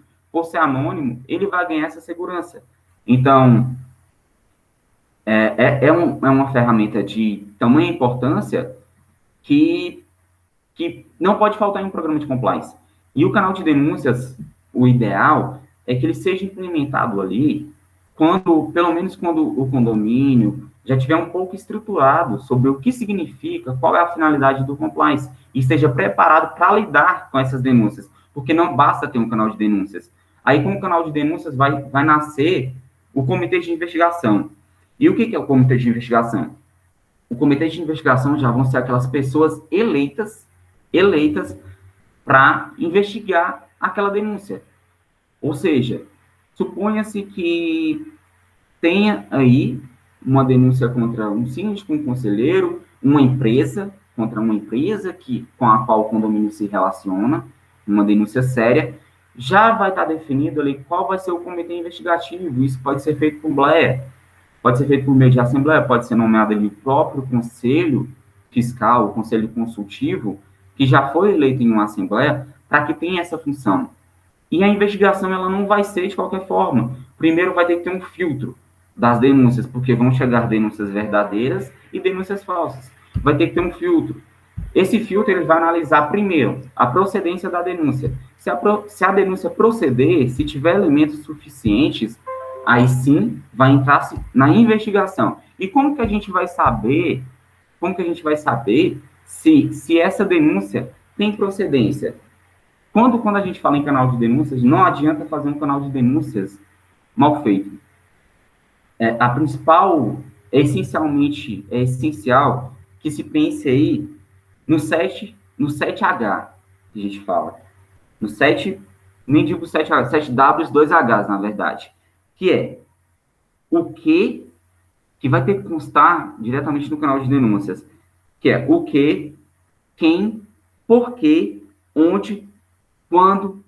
ele vai ganhar essa segurança. Então, é uma ferramenta de tamanha importância que não pode faltar em um programa de compliance. E o canal de denúncias, o ideal é que ele seja implementado ali pelo menos quando o condomínio já tiver um pouco estruturado sobre o que significa, qual é a finalidade do compliance, e esteja preparado para lidar com essas denúncias, porque não basta ter um canal de denúncias. Aí, com o canal de denúncias, vai nascer o comitê de investigação. E o que é o comitê de investigação? O comitê de investigação já vão ser aquelas pessoas eleitas para investigar aquela denúncia. Ou seja, suponha-se que tenha aí uma denúncia contra um síndico, um conselheiro, uma empresa, contra uma empresa com a qual o condomínio se relaciona, uma denúncia séria, já vai estar definido ali qual vai ser o comitê investigativo. Isso pode ser feito por pode ser feito por meio de assembleia, pode ser nomeado ali o próprio conselho fiscal, o conselho consultivo, que já foi eleito em uma assembleia, para que tenha essa função. E a investigação, ela não vai ser de qualquer forma. Primeiro vai ter que ter um filtro das denúncias, porque vão chegar denúncias verdadeiras e denúncias falsas. Vai ter que ter um filtro. Esse filtro, ele vai analisar primeiro a procedência da denúncia. Se a denúncia proceder, se tiver elementos suficientes, aí sim vai entrar na investigação. E como que a gente vai saber se essa denúncia tem procedência? Quando a gente fala em canal de denúncias, não adianta fazer um canal de denúncias mal feito. É essencial que se pense aí no 7H, que a gente fala. No 7, nem digo 7H, 7Ws, 2Hs, na verdade. Que é o que vai ter que constar diretamente no canal de denúncias. Que é o que, quem, por quê, onde, quando,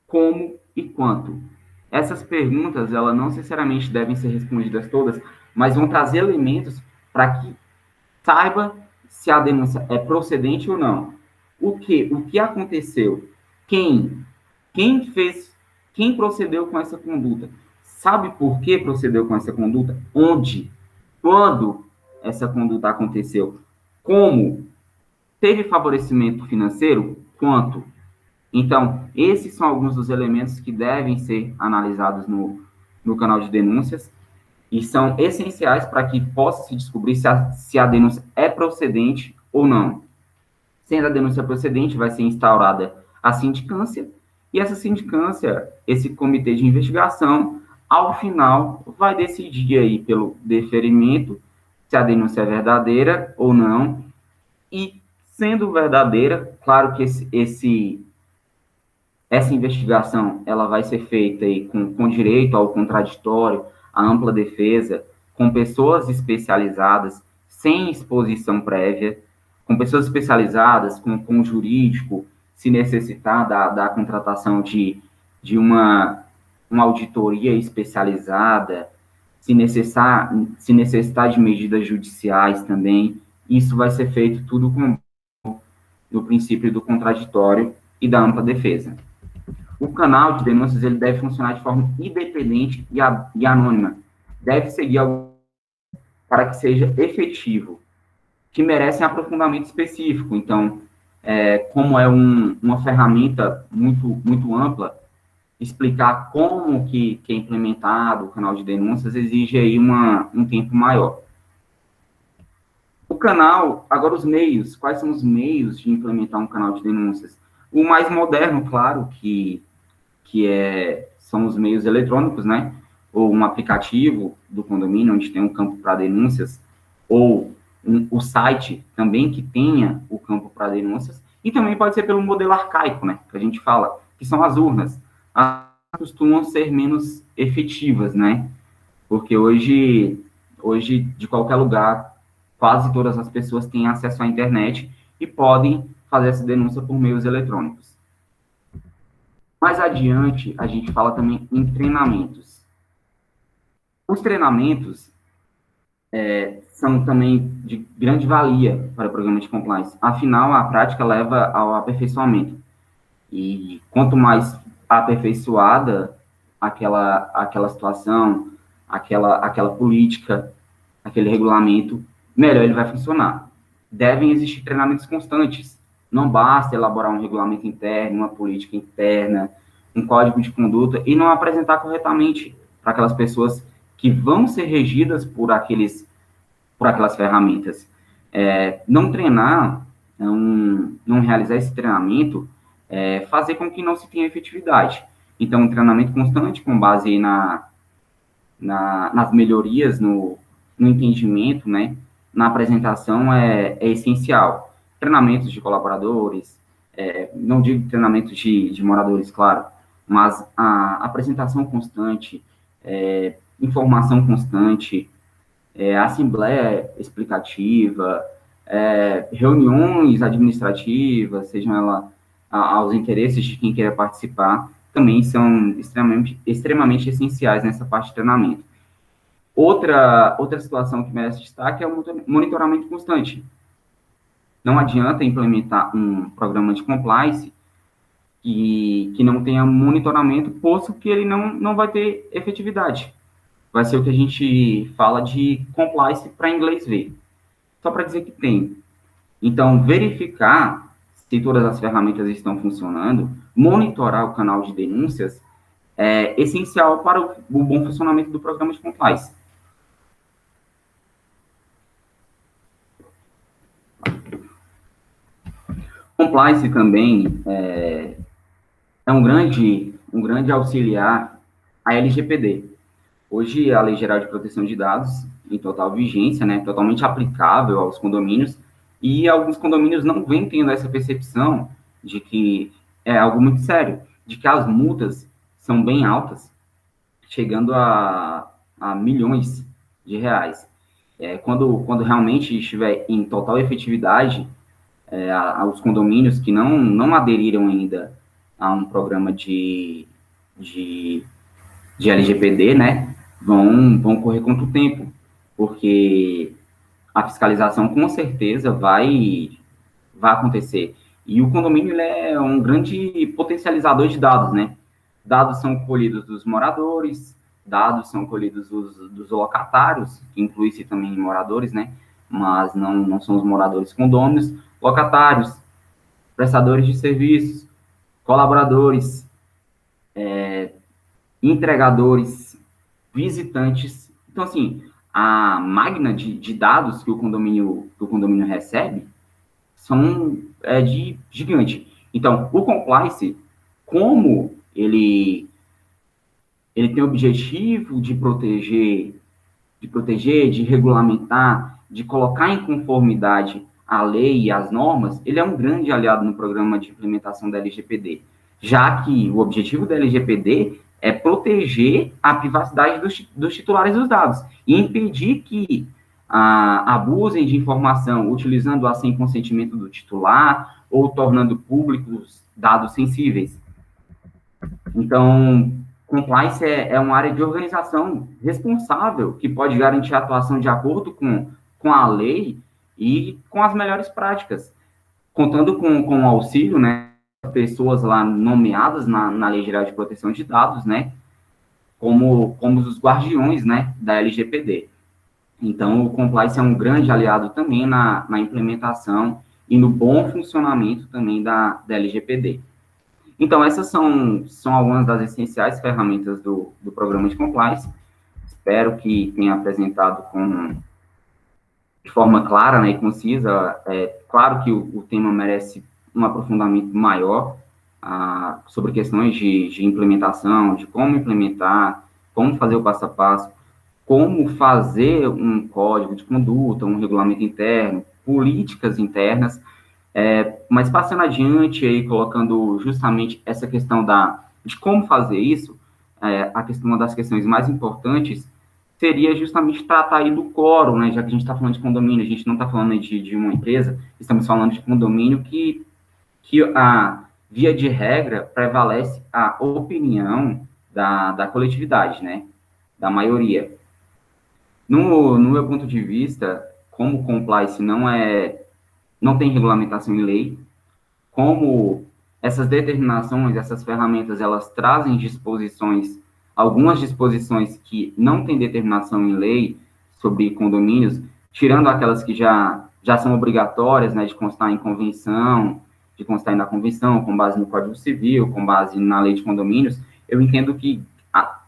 como e quanto. Essas perguntas, elas não necessariamente devem ser respondidas todas, mas vão trazer elementos para que saiba se a denúncia é procedente ou não. O que aconteceu? Quem procedeu com essa conduta? Sabe por que procedeu com essa conduta? Onde? Quando essa conduta aconteceu? Como? Teve favorecimento financeiro? Quanto? Então, esses são alguns dos elementos que devem ser analisados no canal de denúncias e são essenciais para que possa se descobrir se a denúncia é procedente ou não. Sendo a denúncia procedente, vai ser instaurada a sindicância, e essa sindicância, esse comitê de investigação, ao final, vai decidir aí pelo deferimento se a denúncia é verdadeira ou não, e sendo verdadeira, claro que Essa investigação, ela vai ser feita aí com direito ao contraditório, à ampla defesa, com pessoas especializadas, sem exposição prévia, com pessoas especializadas, com jurídico, se necessitar da contratação de uma auditoria especializada, se necessitar de medidas judiciais também, isso vai ser feito tudo com no princípio do contraditório e da ampla defesa. O canal de denúncias ele deve funcionar de forma independente e anônima. Deve seguir para que seja efetivo, que merecem aprofundamento específico. Então, como é uma ferramenta muito ampla, explicar como que é implementado o canal de denúncias exige aí um tempo maior. O canal, agora os meios, quais são os meios de implementar um canal de denúncias? O mais moderno, claro, são os meios eletrônicos, né? Ou um aplicativo do condomínio, onde tem um campo para denúncias, ou o site também que tenha o campo para denúncias, e também pode ser pelo modelo arcaico, né? Que a gente fala, que são as urnas. As costumam ser menos efetivas, né? Porque hoje, de qualquer lugar, quase todas as pessoas têm acesso à internet e podem fazer essa denúncia por meios eletrônicos. Mais adiante, a gente fala também em treinamentos. Os treinamentos são também de grande valia para o programa de compliance. Afinal, a prática leva ao aperfeiçoamento. E quanto mais aperfeiçoada aquela situação, aquela política, aquele regulamento, melhor ele vai funcionar. Devem existir treinamentos constantes. Não basta elaborar um regulamento interno, uma política interna, um código de conduta e não apresentar corretamente para aquelas pessoas que vão ser regidas por aquelas ferramentas. Não treinar, não realizar esse treinamento, fazer com que não se tenha efetividade. Então, um treinamento constante com base nas melhorias, no entendimento, né, na apresentação é essencial. Treinamentos de colaboradores, não digo treinamentos de moradores, claro, mas a apresentação constante, informação constante, assembleia explicativa, reuniões administrativas, sejam elas aos interesses de quem queira participar, também são extremamente essenciais nessa parte de treinamento. Outra situação que merece destaque é o monitoramento constante. Não adianta implementar um programa de compliance que não tenha monitoramento, posto que ele não vai ter efetividade. Vai ser o que a gente fala de compliance para inglês ver. Só para dizer que tem. Então, verificar se todas as ferramentas estão funcionando, monitorar o canal de denúncias é essencial para o bom funcionamento do programa de compliance. Compliance também é um grande auxiliar à LGPD. Hoje, a Lei Geral de Proteção de Dados, em total vigência, né, totalmente aplicável aos condomínios, e alguns condomínios não vêm tendo essa percepção de que é algo muito sério, de que as multas são bem altas, chegando a milhões de reais. Quando realmente estiver em total efetividade, aos condomínios que não aderiram ainda a um programa de LGPD, né, vão correr contra o tempo, porque a fiscalização com certeza vai acontecer. E o condomínio ele é um grande potencializador de dados, né? Dados são colhidos dos moradores, dados são colhidos dos locatários, que inclui-se também moradores, né? Mas não são os moradores condôminos, locatários, prestadores de serviços, colaboradores, entregadores, visitantes. Então, assim, a máquina de dados que o condomínio recebe são de gigante. Então, o compliance, como ele tem o objetivo de proteger, de regulamentar, de colocar em conformidade a lei e as normas, ele é um grande aliado no programa de implementação da LGPD. já que o objetivo da LGPD é proteger a privacidade dos titulares dos dados e impedir que abusem de informação utilizando-a sem consentimento do titular ou tornando públicos dados sensíveis. Então, compliance é uma área de organização responsável que pode garantir a atuação de acordo com a lei e com as melhores práticas, contando com o auxílio, né, pessoas lá nomeadas na Lei Geral de Proteção de Dados, né, como os guardiões, né, da LGPD. Então, o compliance é um grande aliado também na implementação e no bom funcionamento também da LGPD. Então, essas são algumas das essenciais ferramentas do programa de compliance. Espero que tenha apresentado de forma clara, né, e concisa. Claro que o tema merece um aprofundamento maior sobre questões de implementação, de como implementar, como fazer o passo a passo, como fazer um código de conduta, um regulamento interno, políticas internas, mas passando adiante aí, colocando justamente essa questão de como fazer isso, uma das questões mais importantes seria justamente tratar aí do quórum, né, já que a gente está falando de condomínio, a gente não está falando de uma empresa, estamos falando de condomínio que via de regra, prevalece a opinião da coletividade, né, da maioria. No meu ponto de vista, como o compliance não tem regulamentação em lei, como essas determinações, essas ferramentas, elas trazem algumas disposições que não têm determinação em lei sobre condomínios, tirando aquelas que já são obrigatórias, né, de constar na convenção, com base no Código Civil, com base na lei de condomínios, eu entendo que a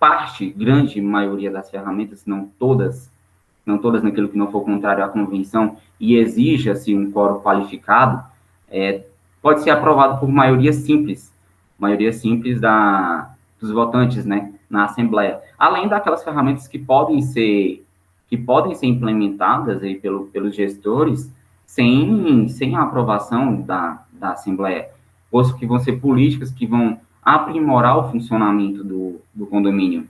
grande maioria das ferramentas, não todas naquilo que não for contrário à convenção e exija-se um quórum qualificado, pode ser aprovado por maioria simples dos votantes, né, na Assembleia. Além daquelas ferramentas que podem ser implementadas aí pelos gestores sem a aprovação da Assembleia, posto que vão ser políticas que vão aprimorar o funcionamento do condomínio.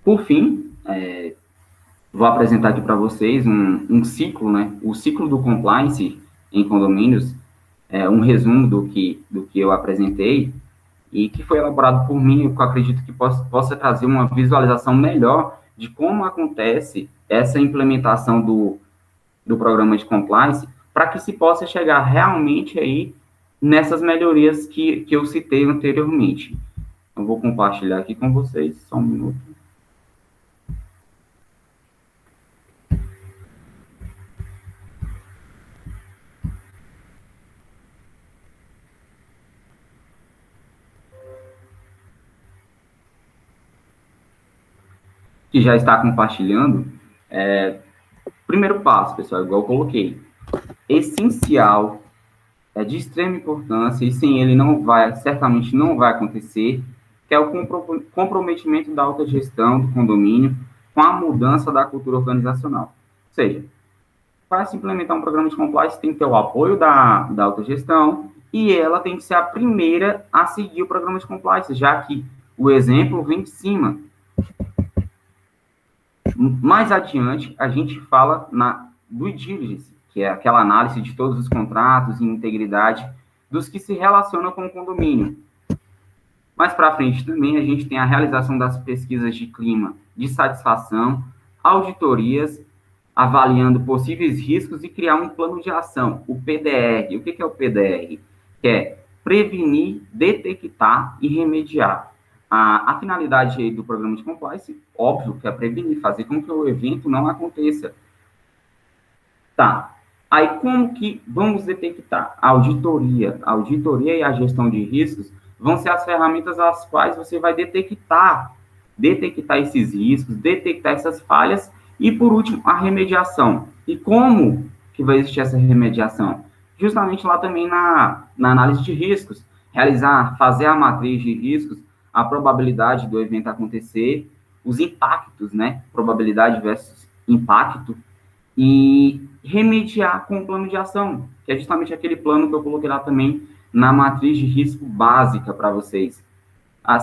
Por fim, vou apresentar aqui para vocês um ciclo, né? O ciclo do compliance em condomínios, um resumo do que eu apresentei e que foi elaborado por mim, eu acredito que possa trazer uma visualização melhor de como acontece essa implementação do programa de compliance, para que se possa chegar realmente aí nessas melhorias que eu citei anteriormente. Eu vou compartilhar aqui com vocês, só um minuto. Que já está compartilhando. Primeiro passo, pessoal, igual eu coloquei, essencial, de extrema importância, e sem ele certamente não vai acontecer, que é o comprometimento da autogestão do condomínio com a mudança da cultura organizacional. Ou seja, para se implementar um programa de compliance, tem que ter o apoio da autogestão, e ela tem que ser a primeira a seguir o programa de compliance, já que o exemplo vem de cima. Mais adiante, a gente fala do due diligence, que é aquela análise de todos os contratos e integridade dos que se relacionam com o condomínio. Mais para frente também, a gente tem a realização das pesquisas de clima de satisfação, auditorias, avaliando possíveis riscos e criar um plano de ação, o PDR. O que é o PDR? Que é prevenir, detectar e remediar. A finalidade aí do programa de compliance, óbvio, que é prevenir, fazer com que o evento não aconteça. Tá. Aí, como que vamos detectar? A auditoria e a gestão de riscos vão ser as ferramentas às quais você vai detectar esses riscos, detectar essas falhas e, por último, a remediação. E como que vai existir essa remediação? Justamente lá também na análise de riscos, fazer a matriz de riscos, a probabilidade do evento acontecer, os impactos, né? Probabilidade versus impacto, e remediar com o plano de ação, que é justamente aquele plano que eu coloquei lá também na matriz de risco básica para vocês.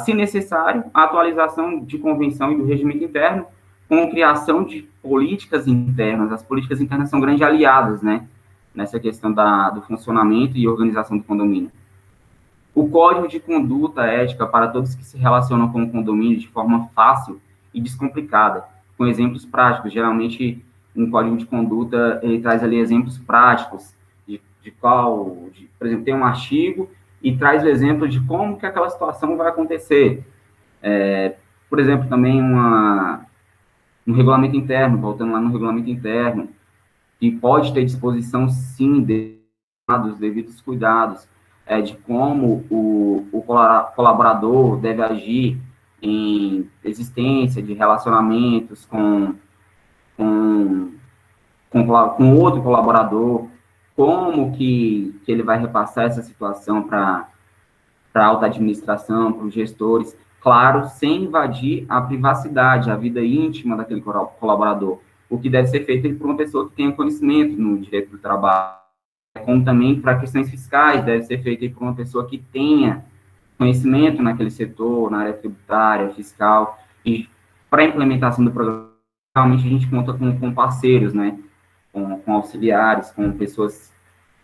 Se necessário, a atualização de convenção e do regimento interno, com criação de políticas internas. As políticas internas são grandes aliadas, né, nessa questão do funcionamento e organização do condomínio. O código de conduta ética para todos que se relacionam com o condomínio de forma fácil e descomplicada, com exemplos práticos. Geralmente, um código de conduta, ele traz ali exemplos práticos por exemplo, tem um artigo e traz o exemplo de como que aquela situação vai acontecer. Por exemplo, também um regulamento interno, voltando lá no regulamento interno, que pode ter disposição, sim, dos devidos cuidados, de como o colaborador deve agir em existência de relacionamentos com outro colaborador, como que ele vai repassar essa situação para a alta administração, para os gestores, claro, sem invadir a privacidade, a vida íntima daquele colaborador, o que deve ser feito por uma pessoa que tenha conhecimento no direito do trabalho, como também para questões fiscais, deve ser feito por uma pessoa que tenha conhecimento naquele setor, na área tributária, fiscal, e para a implementação do programa, realmente a gente conta com parceiros, né, com auxiliares, com pessoas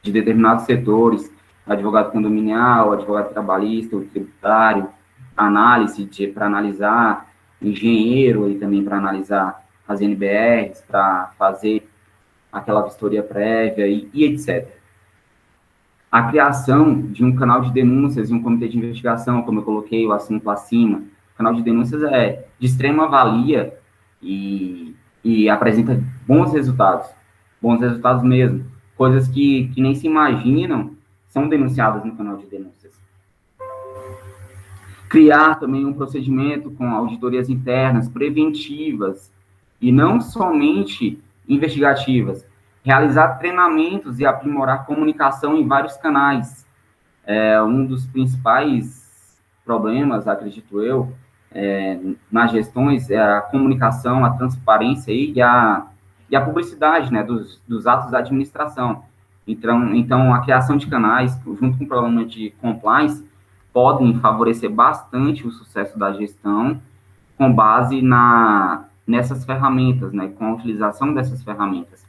de determinados setores, advogado condominial, advogado trabalhista, o tributário, análise para analisar, engenheiro aí também para analisar as NBRs, para fazer aquela vistoria prévia e etc. A criação de um canal de denúncias e um comitê de investigação, como eu coloquei o assunto acima, o canal de denúncias é de extrema valia e apresenta bons resultados mesmo, coisas que nem se imaginam são denunciadas no canal de denúncias. Criar também um procedimento com auditorias internas, preventivas, e não somente investigativas. Realizar treinamentos e aprimorar comunicação em vários canais. Um dos principais problemas, acredito eu, nas gestões é a comunicação, a transparência e a publicidade, né, dos atos da administração. Então, a criação de canais, junto com o programa de compliance, podem favorecer bastante o sucesso da gestão com base nessas ferramentas, né, com a utilização dessas ferramentas.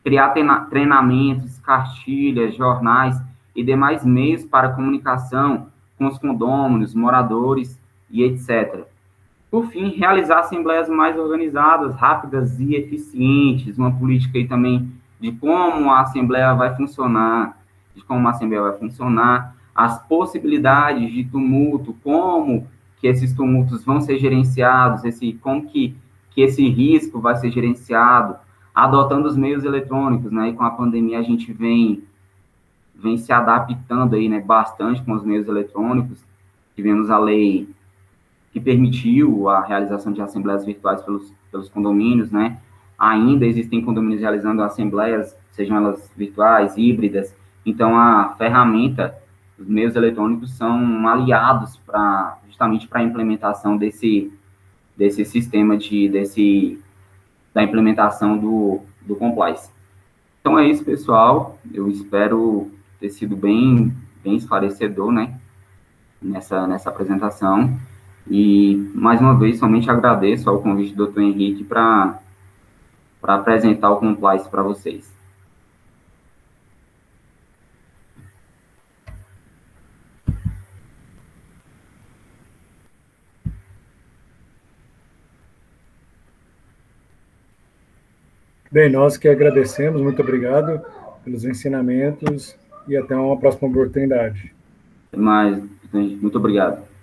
Criar treinamentos, cartilhas, jornais e demais meios para comunicação com os condôminos, moradores e etc. Por fim, realizar assembleias mais organizadas, rápidas e eficientes, uma política aí também de como a assembleia vai funcionar, as possibilidades de tumulto, como que esses tumultos vão ser gerenciados, como que esse risco vai ser gerenciado, adotando os meios eletrônicos, né? E com a pandemia a gente vem se adaptando aí, né, bastante com os meios eletrônicos. Tivemos a lei que permitiu a realização de assembleias virtuais pelos condomínios, né? Ainda existem condomínios realizando assembleias, sejam elas virtuais, híbridas. Então, a ferramenta, os meios eletrônicos são aliados justamente para a implementação desse sistema da implementação do compliance. Então, é isso, pessoal. Eu espero ter sido bem esclarecedor, né, nessa apresentação. E, mais uma vez, somente agradeço ao convite do Dr. Henrique para apresentar o compliance para vocês. Bem, nós que agradecemos, muito obrigado pelos ensinamentos e até uma próxima oportunidade. Mas, muito obrigado.